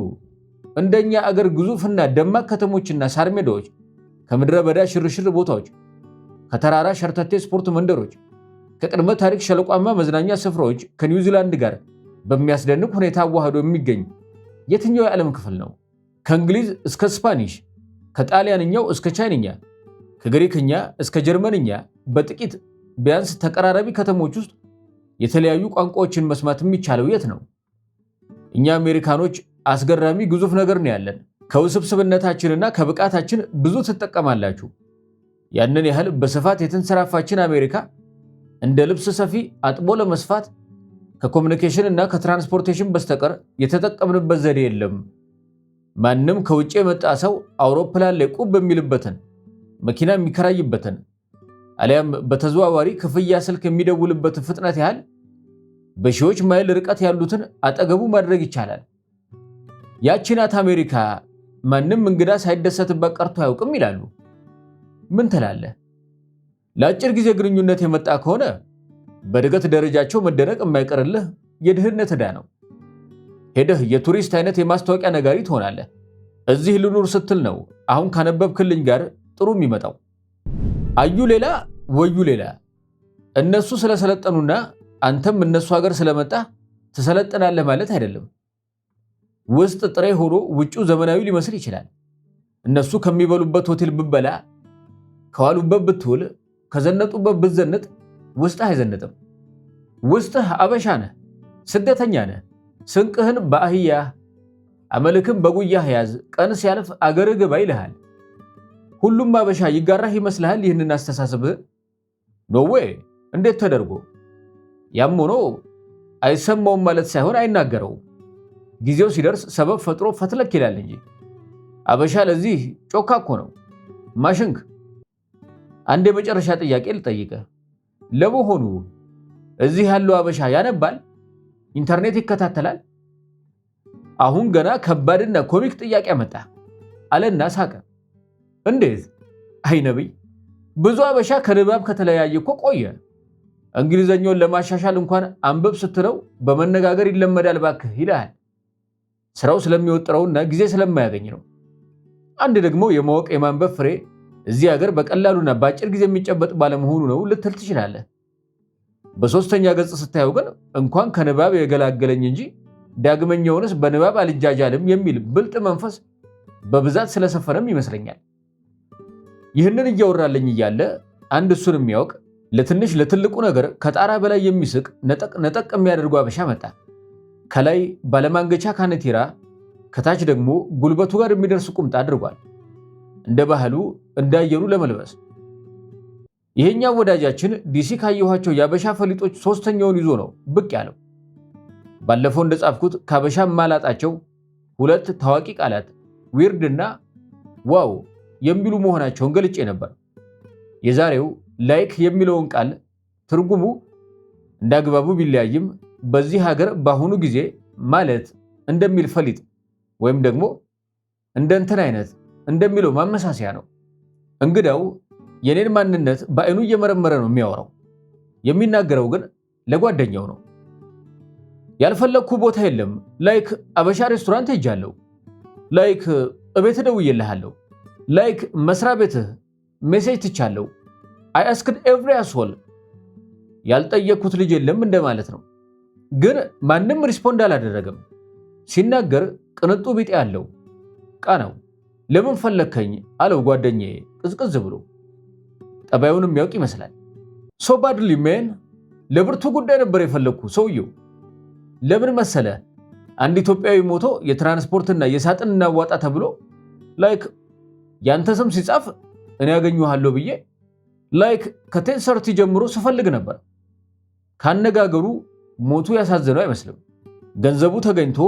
እንደኛ አገር ግዙፍና ደማቅ ከተሞችና ሳር ሜዳዎች፣ ከምድረ በዳ ሽርሽር ቦታዎች፣ ከተራራ ሸርተቴ ስፖርት መንደሮች፣ ከቅድመ ታሪክ ሸለቋማ መዝናኛ ስፍራዎች ከኒውዚላንድ ጋር በሚያስደንቅ ሁኔታ አዋህዶ የሚገኝ የትኛው የዓለም ክፍል ነው? ከእንግሊዝ እስከ ስፓኒሽ፣ ከጣሊያንኛው እስከ ቻይንኛ፣ ከግሪክኛ እስከ ጀርመንኛ በጥቂት ቢያንስ ተቀራራቢ ከተሞች ውስጥ የተለያዩ ቋንቋዎችን መስማት የሚቻለው የት ነው? እኛ አሜሪካኖች አስገራሚ ግዙፍ ነገር ነው ያለን። ከውስብስብነታችንና ከብቃታችን ብዙ ትጠቀማላችሁ። ያንን ያህል በስፋት የተንሰራፋችን አሜሪካ እንደ ልብስ ሰፊ አጥቦ ለመስፋት ከኮሚኒኬሽን እና ከትራንስፖርቴሽን በስተቀር የተጠቀምንበት ዘዴ የለም። ማንም ከውጭ የመጣ ሰው አውሮፕላን ላይ ቁብ የሚልበትን፣ መኪና የሚከራይበትን አሊያም በተዘዋዋሪ ክፍያ ስልክ የሚደውልበትን ፍጥነት ያህል በሺዎች ማይል ርቀት ያሉትን አጠገቡ ማድረግ ይቻላል። ያቺ ናት አሜሪካ፣ ማንም እንግዳ ሳይደሰትበት ቀርቶ አያውቅም ይላሉ። ምን ትላለህ? ለአጭር ጊዜ ግንኙነት የመጣ ከሆነ በእድገት ደረጃቸው መደነቅ የማይቀርልህ የድህነት ዕዳ ነው። ሄደህ የቱሪስት አይነት የማስታወቂያ ነጋሪ ትሆናለህ። እዚህ ልኑር ስትል ነው አሁን ካነበብክልኝ ጋር ጥሩ የሚመጣው። አዩ ሌላ ወዩ ሌላ። እነሱ ስለሰለጠኑና አንተም እነሱ ሀገር ስለመጣ ትሰለጥናለህ ማለት አይደለም። ውስጥ ጥሬ ሆኖ ውጪው ዘመናዊ ሊመስል ይችላል። እነሱ ከሚበሉበት ሆቴል ብበላ፣ ከዋሉበት ብትውል፣ ከዘነጡበት ብትዘንጥ ውስጥህ አይዘንጥም። ውስጥህ አበሻ ነህ፣ ስደተኛ ነህ። ስንቅህን በአህያህ አመልክን በጉያህ ያዝ፣ ቀን ሲያልፍ አገርህ ግባ ይልሃል። ሁሉም አበሻ ይጋራህ ይመስልሃል ይህንን አስተሳሰብህ? ኖዌ! እንዴት ተደርጎ? ያም ሆኖ አይሰማውም ማለት ሳይሆን አይናገረውም። ጊዜው ሲደርስ ሰበብ ፈጥሮ ፈትለክ ይላል እንጂ። አበሻ ለዚህ ጮካ እኮ ነው። ማሽንክ። አንድ የመጨረሻ ጥያቄ ልጠይቅህ። ለመሆኑ እዚህ ያለው አበሻ ያነባል? ኢንተርኔት ይከታተላል? አሁን ገና ከባድና ኮሚክ ጥያቄ መጣ አለና ሳቀ። እንዴት? አይ ነብይ፣ ብዙ አበሻ ከንባብ ከተለያየ እኮ ቆየ። እንግሊዘኛውን ለማሻሻል እንኳን አንበብ ስትለው በመነጋገር ይለመዳል ባክህ ይልሃል። ስራው ስለሚወጥረውና ጊዜ ስለማያገኝ ነው። አንድ ደግሞ የማወቅ የማንበብ ፍሬ እዚህ ሀገር በቀላሉና በአጭር ጊዜ የሚጨበጥ ባለመሆኑ ነው ልትል ትችላለህ። በሶስተኛ ገጽ ስታየው ግን እንኳን ከንባብ የገላገለኝ እንጂ ዳግመኛውንስ በንባብ አልጃጃልም የሚል ብልጥ መንፈስ በብዛት ስለሰፈነም ይመስለኛል። ይህንን እያወራለኝ እያለ አንድ እሱን የሚያውቅ ለትንሽ ለትልቁ ነገር ከጣራ በላይ የሚስቅ ነጠቅ የሚያደርጉ አበሻ መጣ። ከላይ ባለማንገቻ ካነቴራ፣ ከታች ደግሞ ጉልበቱ ጋር የሚደርስ ቁምጣ አድርጓል። እንደ ባህሉ እንዳየሩ ለመልበስ። ይሄኛው ወዳጃችን ዲሲ ካየኋቸው የአበሻ ፈሊጦች ሶስተኛውን ይዞ ነው ብቅ ያለው። ባለፈው እንደጻፍኩት ከአበሻ ማላጣቸው ሁለት ታዋቂ ቃላት ዊርድ እና ዋው የሚሉ መሆናቸውን ገልጬ ነበር። የዛሬው ላይክ የሚለውን ቃል ትርጉሙ እንዳግባቡ ቢለያይም በዚህ ሀገር በአሁኑ ጊዜ ማለት እንደሚል ፈሊጥ ወይም ደግሞ እንደ እንትን አይነት እንደሚለው ማመሳሰያ ነው። እንግዳው የኔን ማንነት በአይኑ እየመረመረ ነው የሚያወራው። የሚናገረው ግን ለጓደኛው ነው። ያልፈለግኩ ቦታ የለም ላይክ አበሻ ሬስቶራንት ሄጃለሁ፣ ላይክ እቤት ደውዬልሃለሁ፣ ላይክ መስሪያ ቤትህ ሜሴጅ ትቻለሁ። አይ አስክድ ኤቭሪ አስወል ያልጠየቅኩት ልጅ የለም እንደማለት ነው። ግን ማንም ሪስፖንድ አላደረገም። ሲናገር ቅንጡ ቢጤ አለው። ቃናው ለምን ፈለግከኝ አለው ጓደኛዬ ቅዝቅዝ ብሎ። ጠባዩን የሚያውቅ ይመስላል። ሶ ባድሊ ሜን ለብርቱ ጉዳይ ነበር የፈለግኩ ሰውየው። ለምን መሰለ? አንድ ኢትዮጵያዊ ሞቶ የትራንስፖርትና የሳጥን እናዋጣ ተብሎ ላይክ ያንተ ስም ሲጻፍ እኔ ያገኘኋለሁ ብዬ ላይክ ከ10:30 ጀምሮ ስፈልግ ነበር። ካነጋገሩ ሞቱ ያሳዘነው አይመስልም። ገንዘቡ ተገኝቶ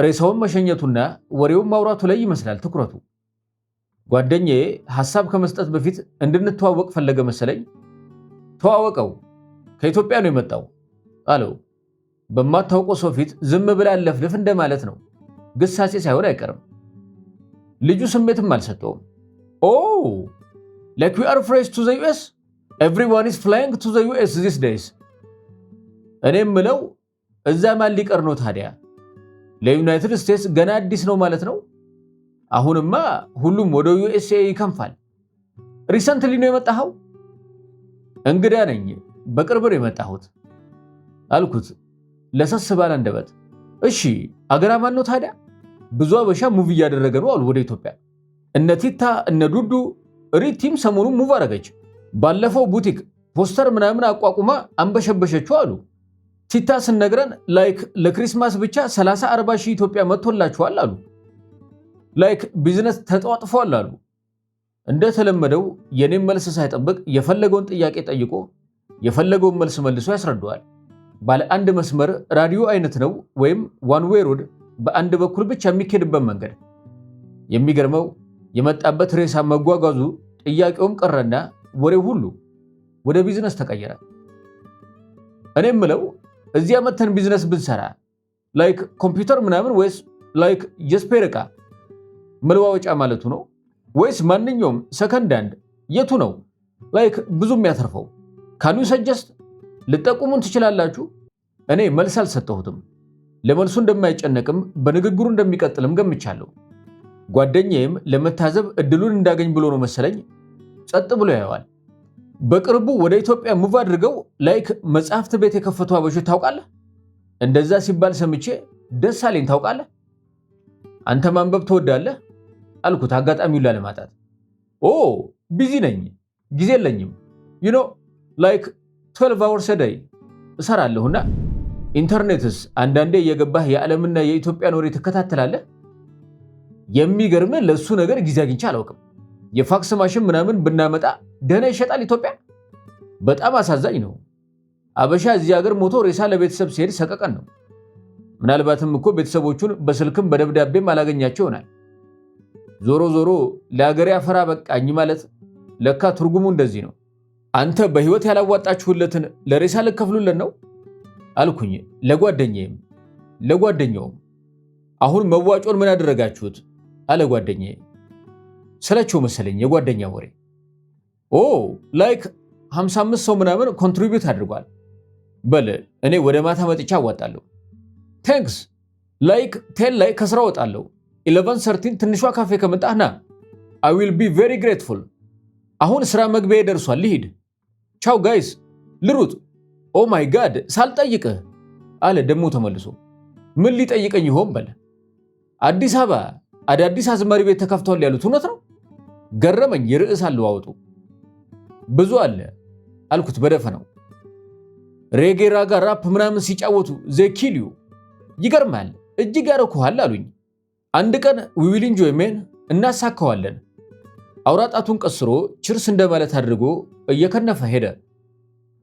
ሬሳውን መሸኘቱና ወሬውን ማውራቱ ላይ ይመስላል ትኩረቱ። ጓደኛዬ ሐሳብ ከመስጠት በፊት እንድንተዋወቅ ፈለገ መሰለኝ። ተዋወቀው፣ ከኢትዮጵያ ነው የመጣው አለው። በማታውቀው ሰው ፊት ዝም ብላ ለፍልፍ እንደማለት ነው። ግሳጼ ሳይሆን አይቀርም። ልጁ ስሜትም አልሰጠውም። ኦ like we are fresh to the US, everyone is flying to the US these days። እኔም ምለው እዛ ማን ሊቀር ነው ታዲያ? ለዩናይትድ ስቴትስ ገና አዲስ ነው ማለት ነው። አሁንማ ሁሉም ወደ ዩኤስኤ ይከንፋል። ሪሰንትሊ ነው የመጣኸው? እንግዳ ነኝ፣ በቅርብ ነው የመጣሁት አልኩት ለሰስ ባለ አንደበት። እሺ አገራ ማን ነው ታዲያ? ብዙ አበሻ ሙቭ እያደረገ ነው አሉ ወደ ኢትዮጵያ። እነ ቲታ እነ ዱዱ ሪቲም ሰሞኑን ሙቭ አረገች። ባለፈው ቡቲክ ፖስተር ምናምን አቋቁማ አንበሸበሸችው አሉ። ቲታ ስነግረን ላይክ ለክሪስማስ ብቻ 30-40 ሺህ ኢትዮጵያ መጥቶላችኋል አሉ። ላይክ ቢዝነስ ተጧጥፏል አሉ። እንደተለመደው የኔም መልስ ሳይጠብቅ የፈለገውን ጥያቄ ጠይቆ የፈለገውን መልስ መልሶ ያስረዳዋል። ባለ አንድ መስመር ራዲዮ አይነት ነው ወይም ዋን ዌይ ሮድ፣ በአንድ በኩል ብቻ የሚኬድበት መንገድ። የሚገርመው የመጣበት ሬሳ መጓጓዙ ጥያቄውም ቀረና ወሬው ሁሉ ወደ ቢዝነስ ተቀየረ። እኔም ምለው እዚያ መተን ቢዝነስ ብንሰራ ላይክ ኮምፒውተር ምናምን ወይስ ላይክ የስፔር ዕቃ መለዋወጫ ማለቱ ነው ወይስ ማንኛውም ሰከንድ ሃንድ የቱ ነው ላይክ ብዙ የሚያተርፈው? ካኑ ሰጀስት ልጠቁሙን ትችላላችሁ? እኔ መልስ አልሰጠሁትም። ለመልሱ እንደማይጨነቅም በንግግሩ እንደሚቀጥልም ገምቻለሁ። ጓደኛዬም ለመታዘብ እድሉን እንዳገኝ ብሎ ነው መሰለኝ ጸጥ ብሎ ያየዋል። በቅርቡ ወደ ኢትዮጵያ ሙቭ አድርገው ላይክ መጽሐፍት ቤት የከፈቱ አበሾች ታውቃለህ? እንደዛ ሲባል ሰምቼ ደስ አለኝ። ታውቃለህ? አንተ ማንበብ ትወዳለህ አልኩት አጋጣሚውን ላለማጣት። ኦ ቢዚ ነኝ፣ ጊዜ የለኝም። ዩ ኖ ላይክ 12 hours a day እሰራለሁና ኢንተርኔትስ አንዳንዴ የገባህ የዓለምና የኢትዮጵያን ወሬ ትከታተላለህ? የሚገርምህ ለሱ ነገር ጊዜ አግኝቼ አላውቅም። የፋክስ ማሽን ምናምን ብናመጣ ደህና ይሸጣል ኢትዮጵያ። በጣም አሳዛኝ ነው። አበሻ እዚህ ሀገር ሞቶ ሬሳ ለቤተሰብ ሲሄድ ሰቀቀን ነው። ምናልባትም እኮ ቤተሰቦቹን በስልክም በደብዳቤም አላገኛቸው ይሆናል። ዞሮ ዞሮ ለሀገሬ አፈራ በቃኝ ማለት ለካ ትርጉሙ እንደዚህ ነው። አንተ በህይወት ያላዋጣችሁለትን ለሬሳ ልከፍሉለት ነው አልኩኝ ለጓደኛውም። አሁን መዋጮን ምን አደረጋችሁት አለ ጓደኛዬ። ስለቸው መሰለኝ የጓደኛ ወሬ። ኦ ላይክ 55 ሰው ምናምን ኮንትሪቢዩት አድርጓል። በል እኔ ወደ ማታ መጥቻ አዋጣለሁ። ታንክስ ላይክ 10 ላይ ከስራ ወጣለሁ። 11:13 ትንሿ ካፌ ከመጣህ ና። I will be very grateful። አሁን ስራ መግቢያ ደርሷል፣ ልሂድ። ቻው ጋይስ፣ ልሩጥ። ኦ ማይ ጋድ ሳልጠይቅህ አለ ደሞ ተመልሶ። ምን ሊጠይቀኝ ይሆን በለ። አዲስ አበባ አዳዲስ አዝማሪ ቤት ተከፍቷል ያሉት እውነት ነው? ገረመኝ። የርዕስ አለዋወጡ ብዙ አለ አልኩት በደፈናው። ሬጌ፣ ራጋ፣ ራፕ ምናምን ሲጫወቱ ዘኪልዩ ይገርማል፣ እጅግ ያረኩሃል አሉኝ። አንድ ቀን we will enjoy man እናሳካዋለን። አውራጣቱን ቀስሮ ችርስ እንደማለት አድርጎ እየከነፈ ሄደ።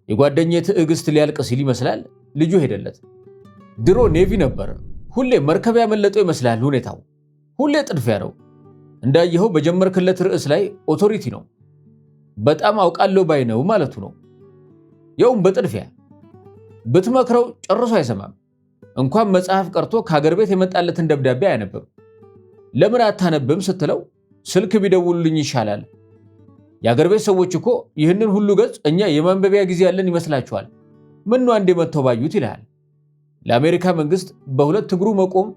የጓደኛዬ ትዕግስት ሊያልቅ ሲል ይመስላል ልጁ ሄደለት። ድሮ ኔቪ ነበር። ሁሌ መርከብ ያመለጠው ይመስላል ሁኔታው። ሁሌ ጥድፊያ ነው። እንዳየኸው በጀመርክለት ርዕስ ላይ ኦቶሪቲ ነው። በጣም አውቃለሁ ባይ ነው ማለቱ ነው። ያውም በጥድፊያ ብትመክረው ጨርሶ አይሰማም። እንኳን መጽሐፍ ቀርቶ ከሀገር ቤት የመጣለትን ደብዳቤ አያነብም። ለምን አታነብም ስትለው ስልክ ቢደውሉልኝ ይሻላል። የአገር ቤት ሰዎች እኮ ይህንን ሁሉ ገጽ እኛ የማንበቢያ ጊዜ ያለን ይመስላችኋል? ምን ነው አንዴ መጥተው ባዩት ይልሃል። ለአሜሪካ መንግስት በሁለት እግሩ መቆም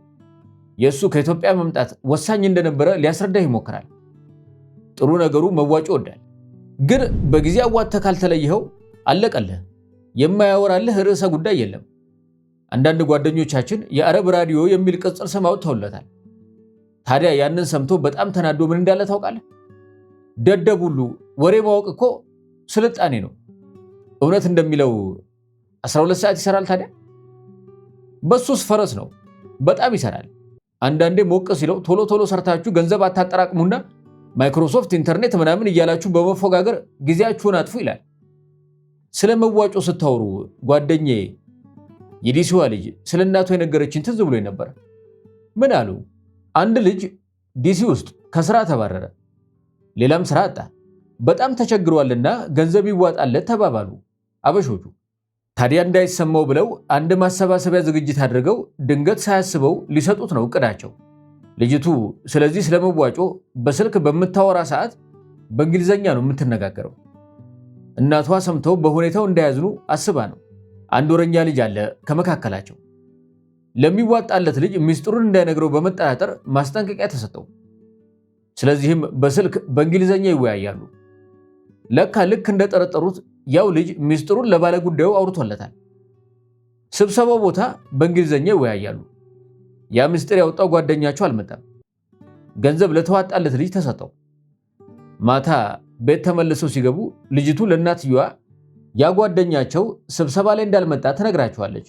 የእሱ ከኢትዮጵያ መምጣት ወሳኝ እንደነበረ ሊያስረዳህ ይሞክራል። ጥሩ ነገሩ መዋጮ ወዳል። ግን በጊዜ አዋጥተህ ካልተለየኸው አለቀልህ። የማያወራልህ ርዕሰ ጉዳይ የለም። አንዳንድ ጓደኞቻችን የአረብ ራዲዮ የሚል ቅጽል ስም አውጥተውለታል። ታዲያ ያንን ሰምቶ በጣም ተናዶ ምን እንዳለ ታውቃለህ? ደደብ ሁሉ ወሬ ማወቅ እኮ ስልጣኔ ነው። እውነት እንደሚለው 12 ሰዓት ይሰራል። ታዲያ በሱስ ፈረስ ነው። በጣም ይሰራል። አንዳንዴ ሞቅ ሲለው ቶሎ ቶሎ ሰርታችሁ ገንዘብ አታጠራቅሙና ማይክሮሶፍት ኢንተርኔት ምናምን እያላችሁ በመፎጋገር ጊዜያችሁን አጥፉ ይላል። ስለ መዋጮ ስታወሩ ጓደኛዬ የዲሲዋ ልጅ ስለ እናቱ የነገረችን ትዝ ብሎኝ ነበር። ምን አሉ? አንድ ልጅ ዲሲ ውስጥ ከስራ ተባረረ። ሌላም ስራ አጣ። በጣም ተቸግሯልና ገንዘብ ይዋጣለት ተባባሉ አበሾቹ። ታዲያ እንዳይሰማው ብለው አንድ ማሰባሰቢያ ዝግጅት አድርገው ድንገት ሳያስበው ሊሰጡት ነው እቅዳቸው። ልጅቱ ስለዚህ ስለመዋጮ በስልክ በምታወራ ሰዓት በእንግሊዘኛ ነው የምትነጋገረው። እናቷ ሰምተው በሁኔታው እንዳያዝኑ አስባ ነው። አንድ ወረኛ ልጅ አለ ከመካከላቸው። ለሚዋጣለት ልጅ ሚስጥሩን እንዳይነግረው በመጠራጠር ማስጠንቀቂያ ተሰጠው። ስለዚህም በስልክ በእንግሊዘኛ ይወያያሉ። ለካ ልክ እንደጠረጠሩት ያው ልጅ ሚስጥሩን ለባለ ጉዳዩ አውርቶለታል። ስብሰባው ቦታ በእንግሊዘኛ ይወያያሉ። ያ ምስጢር ያወጣው ጓደኛቸው አልመጣም። ገንዘብ ለተዋጣለት ልጅ ተሰጠው። ማታ ቤት ተመልሰው ሲገቡ ልጅቱ ለእናትየዋ ያ ጓደኛቸው ስብሰባ ላይ እንዳልመጣ ትነግራቸዋለች።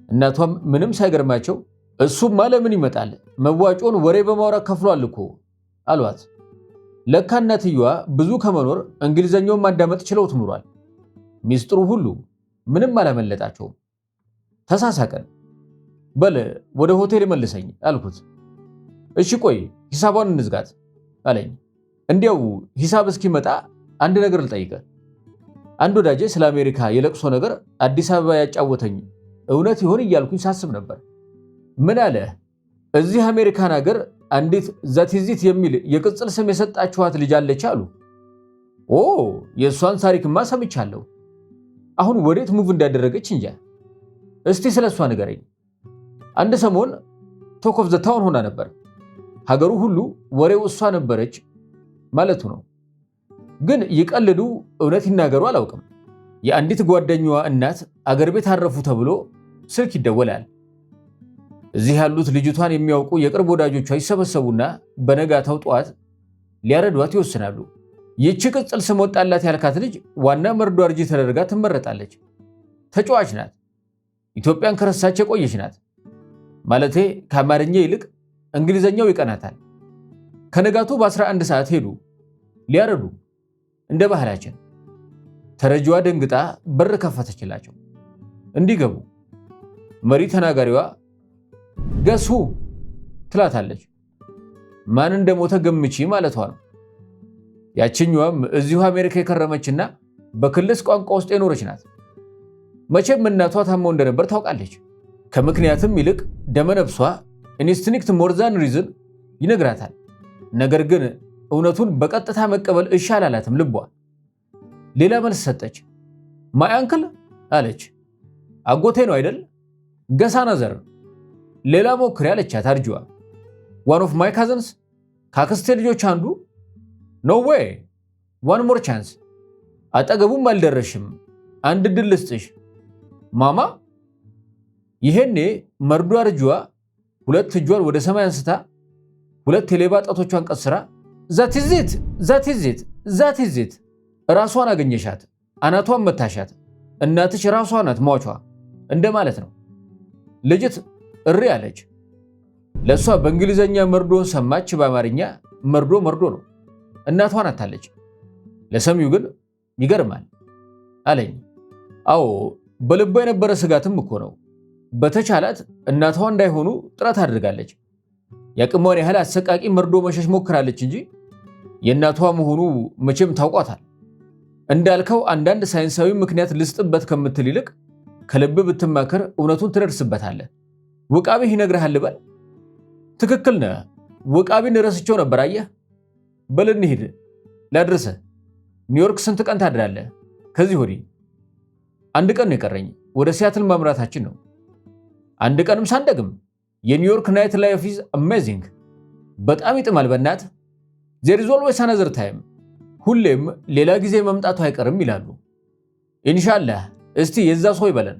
እናቷም ምንም ሳይገርማቸው እሱማ ለምን ይመጣል? መዋጮን ወሬ በማውራት ከፍሏል እኮ አሏት። ለካ እናትየዋ ብዙ ከመኖር እንግሊዘኛውን ማዳመጥ ችለው ትኑሯል። ሚስጥሩ ሁሉ ምንም አላመለጣቸውም። ተሳሳቀን። በል ወደ ሆቴል መልሰኝ አልኩት። እሺ ቆይ ሂሳቧን እንዝጋት አለኝ። እንዲያው ሂሳብ እስኪመጣ አንድ ነገር ልጠይቅህ። አንድ ወዳጄ ስለ አሜሪካ የለቅሶ ነገር አዲስ አበባ ያጫወተኝ እውነት ይሆን እያልኩኝ ሳስብ ነበር። ምን አለ? እዚህ አሜሪካን ሀገር አንዲት ዛቲዚት የሚል የቅጽል ስም የሰጣችኋት ልጅ አለች አሉ። ኦ የእሷን ታሪክማ ሰምቻለሁ። አሁን ወዴት ሙቭ እንዳደረገች እንጃ። እስቲ ስለሷ ንገረኝ። አንድ ሰሞን ቶክ ኦፍ ዘ ታውን ሆና ነበር። ሀገሩ ሁሉ ወሬው እሷ ነበረች ማለቱ ነው። ግን ይቀልዱ እውነት ይናገሩ አላውቅም። የአንዲት ጓደኛዋ እናት አገር ቤት አረፉ ተብሎ ስልክ ይደወላል። እዚህ ያሉት ልጅቷን የሚያውቁ የቅርብ ወዳጆቿ ይሰበሰቡና በነጋታው ጠዋት ሊያረዷት ይወስናሉ። ይህች ቅጽል ስም ወጣላት ያልካት ልጅ ዋና መርዶ አርጂ ተደርጋ ትመረጣለች። ተጫዋች ናት። ኢትዮጵያን ከረሳች የቆየች ናት። ማለቴ ከአማርኛ ይልቅ እንግሊዘኛው ይቀናታል። ከነጋቱ በ11 ሰዓት ሄዱ ሊያረዱ። እንደ ባህላችን ተረጂዋ ደንግጣ በር ከፈተችላቸው እንዲገቡ። መሪ ተናጋሪዋ ገሱ ትላታለች። ማን እንደሞተ ገምቺ ማለቷ ነው። ያችኛዋም እዚሁ አሜሪካ የከረመችና በክልስ ቋንቋ ውስጥ የኖረች ናት። መቼም እናቷ ታመው እንደነበር ታውቃለች። ከምክንያትም ይልቅ ደመነፍሷ ኢንስቲንክት ሞርዛን ሪዝን ይነግራታል። ነገር ግን እውነቱን በቀጥታ መቀበል እሺ አላላትም ልቧ። ሌላ መልስ ሰጠች። ማይ አንክል አለች። አጎቴ ነው አይደል? ገሳ ነዘር። ሌላ ሞክሪ አለቻት አርጂዋ። ዋን ኦፍ ማይ ካዘንስ፣ ካክስቴ ልጆች አንዱ። ኖ ዌይ ዋን ሞር ቻንስ። አጠገቡም አልደረሽም። አንድ ድል ልስጥሽ ማማ። ይሄኔ መርዶ አርጂዋ ሁለት እጇን ወደ ሰማይ አንስታ ሁለት የሌባ ጣቶቿን ቀስራ ዛቲዚት ራሷን አገኘሻት፣ አናቷን መታሻት፣ እናትሽ ራሷ ናት ሟቿ እንደማለት ነው። ልጅት እሪ አለች። ለእሷ በእንግሊዘኛ መርዶን ሰማች፣ በአማርኛ መርዶ ነው። እናቷን አታለች። ለሰሚው ግን ይገርማል አለኝ። አዎ በልቧ የነበረ ስጋትም እኮ ነው። በተቻላት እናቷ እንዳይሆኑ ጥረት አድርጋለች። የአቅሟን ያህል አሰቃቂ መርዶ መሸሽ ሞክራለች እንጂ የእናቷ መሆኑ መቼም ታውቋታል። እንዳልከው አንዳንድ ሳይንሳዊ ምክንያት ልስጥበት ከምትል ይልቅ ከልብ ብትማከር እውነቱን ትደርስበታለህ። ውቃቢህ ይነግርሃል በል። ትክክል ነህ። ውቃቢን ረስቸው ነበር። አየህ። በል እንሂድ ላድርሰህ ኒውዮርክ ስንት ቀን ታድራለህ? ከዚህ ወዲህ አንድ ቀን ነው የቀረኝ። ወደ ሲያትል ማምራታችን ነው። አንድ ቀንም ሳንደግም። የኒውዮርክ ናይት ላይፍ ኢዝ አሜዚንግ። በጣም ይጥማል በእናት ዜር ኢዝ ኦልዌይስ አናዘር ታይም። ሁሌም ሌላ ጊዜ መምጣቱ አይቀርም ይላሉ። ኢንሻአላህ እስቲ የዛ ሰው ይበለን።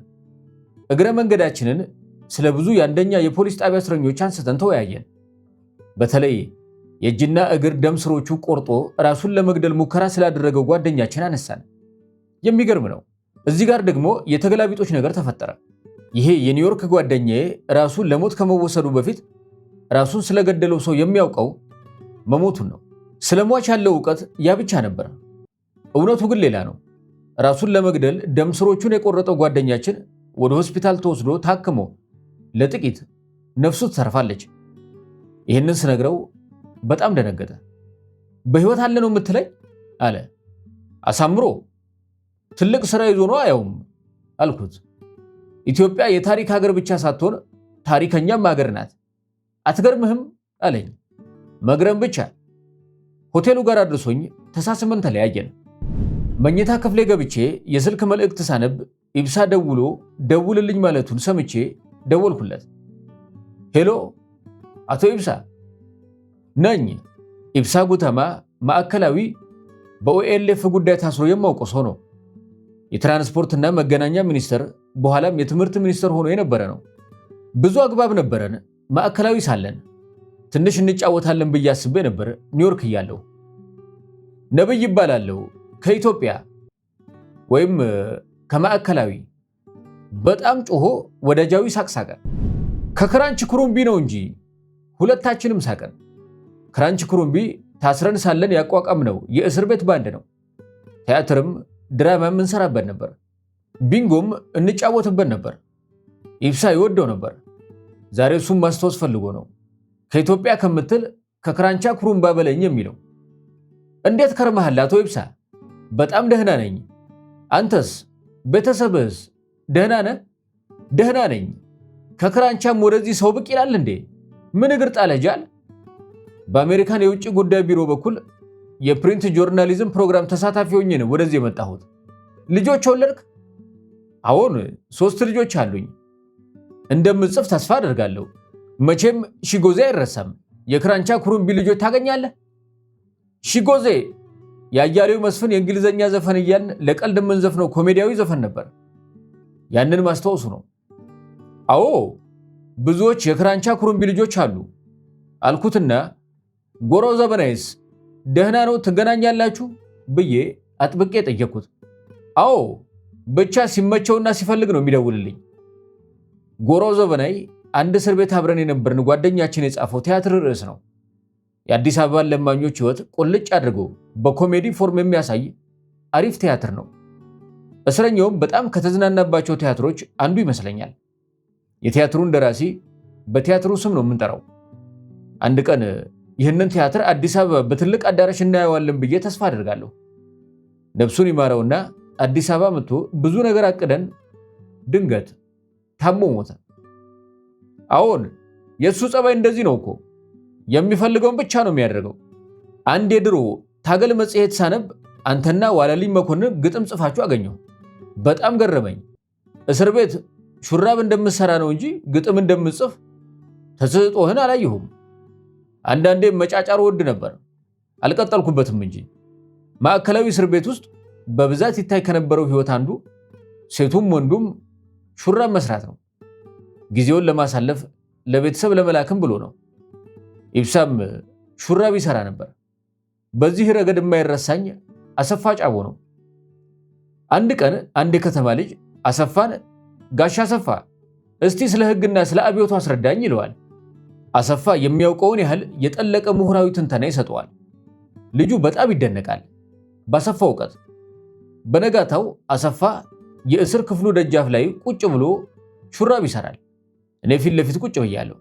እግረ መንገዳችንን ስለ ብዙ የአንደኛ የፖሊስ ጣቢያ እስረኞች አንስተን ተወያየን። በተለይ የእጅና እግር ደም ስሮቹ ቆርጦ ራሱን ለመግደል ሙከራ ስላደረገው ጓደኛችን አነሳን። የሚገርም ነው። እዚህ ጋር ደግሞ የተገላቢጦች ነገር ተፈጠረ። ይሄ የኒውዮርክ ጓደኛዬ ራሱን ለሞት ከመወሰዱ በፊት ራሱን ስለገደለው ሰው የሚያውቀው መሞቱን ነው። ስለሟች ያለው ዕውቀት ያ ብቻ ነበር። እውነቱ ግን ሌላ ነው። ራሱን ለመግደል ደም ስሮቹን የቆረጠው ጓደኛችን ወደ ሆስፒታል ተወስዶ ታክሞ ለጥቂት ነፍሱ ትተርፋለች። ይህንን ስነግረው በጣም ደነገጠ። በህይወት አለ ነው የምትለኝ አለ። አሳምሮ ትልቅ ስራ ይዞ ነው አያውም አልኩት። ኢትዮጵያ የታሪክ ሀገር ብቻ ሳትሆን ታሪከኛም ሀገር ናት። አትገርምህም አለኝ። መግረም ብቻ። ሆቴሉ ጋር አድርሶኝ ተሳስመን ተለያየን። መኝታ ክፍሌ ገብቼ የስልክ መልእክት ሳነብ ኢብሳ ደውሎ ደውልልኝ ማለቱን ሰምቼ ደወልኩለት። ሄሎ አቶ ኢብሳ ነኝ። ኢብሳ ጉተማ ማዕከላዊ በኦኤልኤፍ ጉዳይ ታስሮ የማውቀው ሰው ነው። የትራንስፖርትና መገናኛ ሚኒስትር በኋላም የትምህርት ሚኒስትር ሆኖ የነበረ ነው። ብዙ አግባብ ነበረን። ማዕከላዊ ሳለን ትንሽ እንጫወታለን ብዬ አስቤ ነበር። ኒውዮርክ እያለሁ ነብይ ይባላለሁ ከኢትዮጵያ ወይም ከማዕከላዊ። በጣም ጮሆ ወዳጃዊ ሳቅሳቀ። ከክራንች ኩሩምቢ ነው እንጂ ሁለታችንም ሳቀን። ክራንች ኩሩምቢ ታስረን ሳለን ያቋቋምነው የእስር ቤት ባንድ ነው። ቲያትርም ድራማም እንሰራበት ነበር። ቢንጎም እንጫወትበት ነበር። ኢብሳ ይወደው ነበር። ዛሬ እሱም ማስታወስ ፈልጎ ነው ከኢትዮጵያ ከምትል ከክራንቻ ኩሩምባ በለኝ የሚለው። እንዴት ከርመሃል አቶ ኢብሳ? በጣም ደህና ነኝ። አንተስ? ቤተሰብህስ ደህና ነህ? ደህና ነኝ። ከክራንቻም ወደዚህ ሰው ብቅ ይላል እንዴ? ምን እግር ጣለጃል? በአሜሪካን የውጭ ጉዳይ ቢሮ በኩል የፕሪንት ጆርናሊዝም ፕሮግራም ተሳታፊ ሆኜ ነው ወደዚህ የመጣሁት። ልጆች ወለድክ? አዎን 3 ልጆች አሉኝ። እንደምጽፍ ተስፋ አደርጋለሁ። መቼም ሺጎዜ አይረሳም። የክራንቻ ኩሩምቢ ልጆች ታገኛለህ። ሺጎዜ የአያሌው መስፍን የእንግሊዘኛ ዘፈን እያልን ለቀልድ የምንዘፍነው ኮሜዲያዊ ዘፈን ነበር። ያንን ማስታወሱ ነው። አዎ ብዙዎች የክራንቻ ኩሩምቢ ልጆች አሉ አልኩትና ጎራው ዘበናይስ ደህና ነው ትገናኛላችሁ ብዬ አጥብቄ ጠየቅኩት። አዎ ብቻ ሲመቸውና ሲፈልግ ነው የሚደውልልኝ። ጎራው ዘበናይ አንድ እስር ቤት አብረን የነበርን ጓደኛችን የጻፈው ቲያትር ርዕስ ነው። የአዲስ አበባን ለማኞች ህይወት ቁልጭ አድርጎ በኮሜዲ ፎርም የሚያሳይ አሪፍ ቲያትር ነው። እስረኛውም በጣም ከተዝናናባቸው ቲያትሮች አንዱ ይመስለኛል። የቲያትሩን ደራሲ በቲያትሩ ስም ነው የምንጠራው። አንድ ቀን ይህንን ቲያትር አዲስ አበባ በትልቅ አዳራሽ እናየዋለን ብዬ ተስፋ አደርጋለሁ። ነፍሱን ይማረውና አዲስ አበባ መጥቶ ብዙ ነገር አቅደን ድንገት ታሞ ሞተ። አዎን የእሱ ጸባይ እንደዚህ ነው እኮ። የሚፈልገውን ብቻ ነው የሚያደርገው። አንድ የድሮ ታገል መጽሔት ሳነብ አንተና ዋለልኝ መኮንን ግጥም ጽፋችሁ አገኘሁ። በጣም ገረመኝ። እስር ቤት ሹራብ እንደምሰራ ነው እንጂ ግጥም እንደምጽፍ ተሰጥኦህን አላየሁም። አንዳንዴ መጫጫር ወድ ነበር፣ አልቀጠልኩበትም እንጂ። ማዕከላዊ እስር ቤት ውስጥ በብዛት ይታይ ከነበረው ህይወት አንዱ ሴቱም ወንዱም ሹራብ መስራት ነው። ጊዜውን ለማሳለፍ ለቤተሰብ ለመላክም ብሎ ነው። ኢብሳም ሹራብ ይሰራ ነበር። በዚህ ረገድ የማይረሳኝ አሰፋ ጫቦ ነው። አንድ ቀን አንድ የከተማ ልጅ አሰፋን ጋሽ አሰፋ እስቲ ስለ ህግና ስለ አብዮቱ አስረዳኝ ይለዋል። አሰፋ የሚያውቀውን ያህል የጠለቀ ምሁራዊ ትንተና ይሰጠዋል። ልጁ በጣም ይደነቃል በአሰፋ እውቀት። በነጋታው አሰፋ የእስር ክፍሉ ደጃፍ ላይ ቁጭ ብሎ ሹራብ ይሰራል። እኔ ፊት ለፊት ቁጭ ብያለሁ።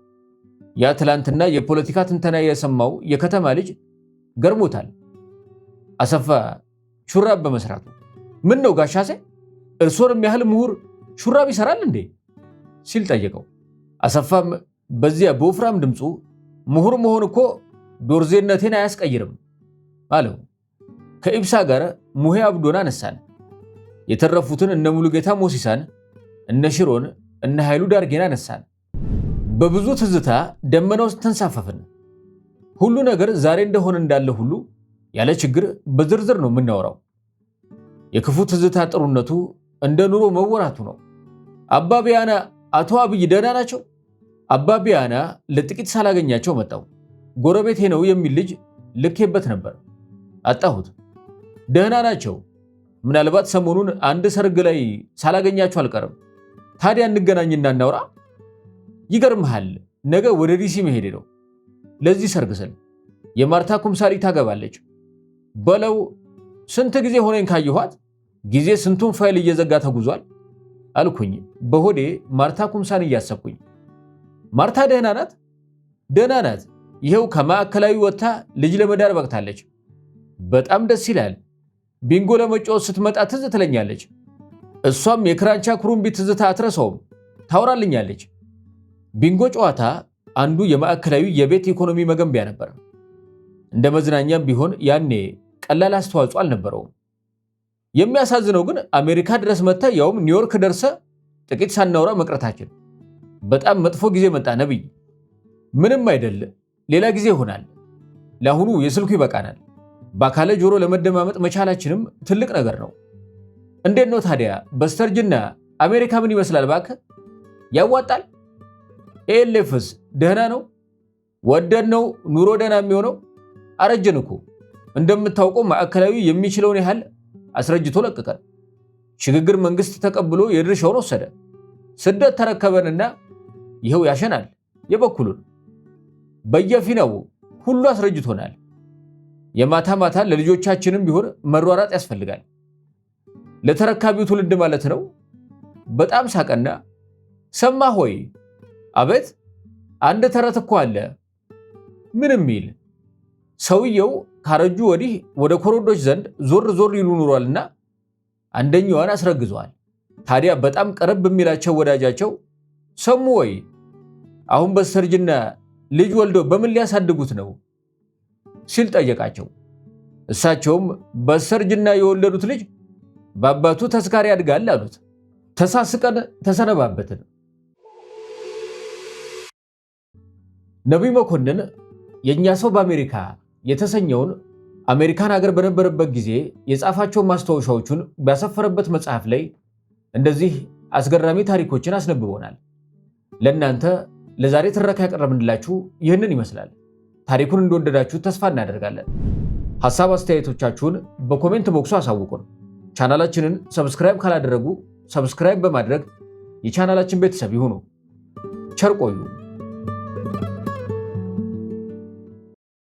ያ ትላንትና የፖለቲካ ትንተና የሰማው የከተማ ልጅ ገርሞታል አሰፋ ሹራብ በመስራቱ። ምን ነው ጋሻሴ እርሶን የሚያህል ምሁር ሹራብ ይሰራል እንዴ ሲል ጠየቀው። አሰፋም በዚያ በወፍራም ድምፁ ምሁር መሆን እኮ ዶርዜነቴን አያስቀይርም አለው። ከኢብሳ ጋር ሙሄ አብዶን አነሳን። የተረፉትን እነ ሙሉጌታ ሞሲሳን፣ እነ ሽሮን፣ እነ ኃይሉ ዳርጌን አነሳን። በብዙ ትዝታ ደመና ውስጥ ተንሳፈፍን። ሁሉ ነገር ዛሬ እንደሆነ እንዳለ ሁሉ ያለ ችግር በዝርዝር ነው የምናወራው። የክፉ ትዝታ ጥሩነቱ እንደ ኑሮ መወራቱ ነው። አባቢያና አቶ አብይ ደህና ናቸው? አባቢያና ለጥቂት ሳላገኛቸው መጣው። ጎረቤቴ ነው የሚል ልጅ ልኬበት ነበር፣ አጣሁት። ደህና ናቸው። ምናልባት ሰሞኑን አንድ ሰርግ ላይ ሳላገኛቸው አልቀርም። ታዲያ እንገናኝና እናውራ። ይገርምሃል፣ ነገ ወደ ዲሲ መሄዴ ነው ለዚህ ሰርግ ስል። የማርታ ኩምሳሪ ታገባለች በለው። ስንት ጊዜ ሆነኝ ካየኋት፣ ጊዜ ስንቱን ፋይል እየዘጋ ተጉዟል አልኩኝ በሆዴ ማርታ ኩምሳን እያሰብኩኝ። ማርታ ደህና ናት? ደህና ናት። ይኸው ከማዕከላዊ ወጥታ ልጅ ለመዳር በቅታለች። በጣም ደስ ይላል። ቢንጎ ለመጫወት ስትመጣ ትዝ ትለኛለች። እሷም የክራንቻ ኩሩምቢ ትዝታ አትረሳውም፣ ታወራልኛለች። ቢንጎ ጨዋታ አንዱ የማዕከላዊ የቤት ኢኮኖሚ መገንቢያ ነበር። እንደ መዝናኛም ቢሆን ያኔ ቀላል አስተዋጽኦ አልነበረውም። የሚያሳዝነው ግን አሜሪካ ድረስ መጥታ ያውም ኒውዮርክ ደርሰ ጥቂት ሳናወራ መቅረታችን። በጣም መጥፎ ጊዜ መጣ ነብይ። ምንም አይደል፣ ሌላ ጊዜ ይሆናል። ለአሁኑ የስልኩ ይበቃናል። በአካለ ጆሮ ለመደማመጥ መቻላችንም ትልቅ ነገር ነው። እንዴት ነው ታዲያ በስተርጅና አሜሪካ ምን ይመስላል? እባክህ ያዋጣል? ኤልኤፍስ ደህና ነው? ወደድ ነው ኑሮ ደህና የሚሆነው? አረጀን እኮ። እንደምታውቀው ማዕከላዊ የሚችለውን ያህል አስረጅቶ ለቀቀን። ሽግግር መንግስት ተቀብሎ የድርሻውን ወሰደ። ስደት ተረከበንና ይኸው ያሸናል የበኩሉን። በየፊናው ሁሉ አስረጅቶናል። የማታ ማታ ለልጆቻችንም ቢሆን መሯራጥ ያስፈልጋል። ለተረካቢው ትውልድ ማለት ነው። በጣም ሳቀና ሰማ ሆይ አቤት፣ አንድ ተረት እኮ አለ። ምን የሚል? ሰውየው ካረጁ ወዲህ ወደ ኮረዶች ዘንድ ዞር ዞር ይሉ ኑሯልና አንደኛዋን አስረግዘዋል። ታዲያ በጣም ቀረብ የሚላቸው ወዳጃቸው ሰሙ ወይ አሁን በስተርጅና ልጅ ወልደው በምን ሊያሳድጉት ነው ሲል ጠየቃቸው። እሳቸውም በስተርጅና የወለዱት ልጅ በአባቱ ተስካሪ ያድጋል አሉት። ተሳስቀን ተሰነባበትን። ነቢይ መኮንን የእኛ ሰው በአሜሪካ የተሰኘውን አሜሪካን ሀገር በነበረበት ጊዜ የጻፋቸው ማስታወሻዎቹን ባሰፈረበት መጽሐፍ ላይ እንደዚህ አስገራሚ ታሪኮችን አስነብቦናል። ለእናንተ ለዛሬ ትረካ ያቀረብንላችሁ ይህንን ይመስላል። ታሪኩን እንደወደዳችሁ ተስፋ እናደርጋለን። ሐሳብ አስተያየቶቻችሁን በኮሜንት ቦክሱ አሳውቁን። ቻናላችንን ሰብስክራይብ ካላደረጉ ሰብስክራይብ በማድረግ የቻናላችን ቤተሰብ ይሁኑ። ቸር ቆዩ።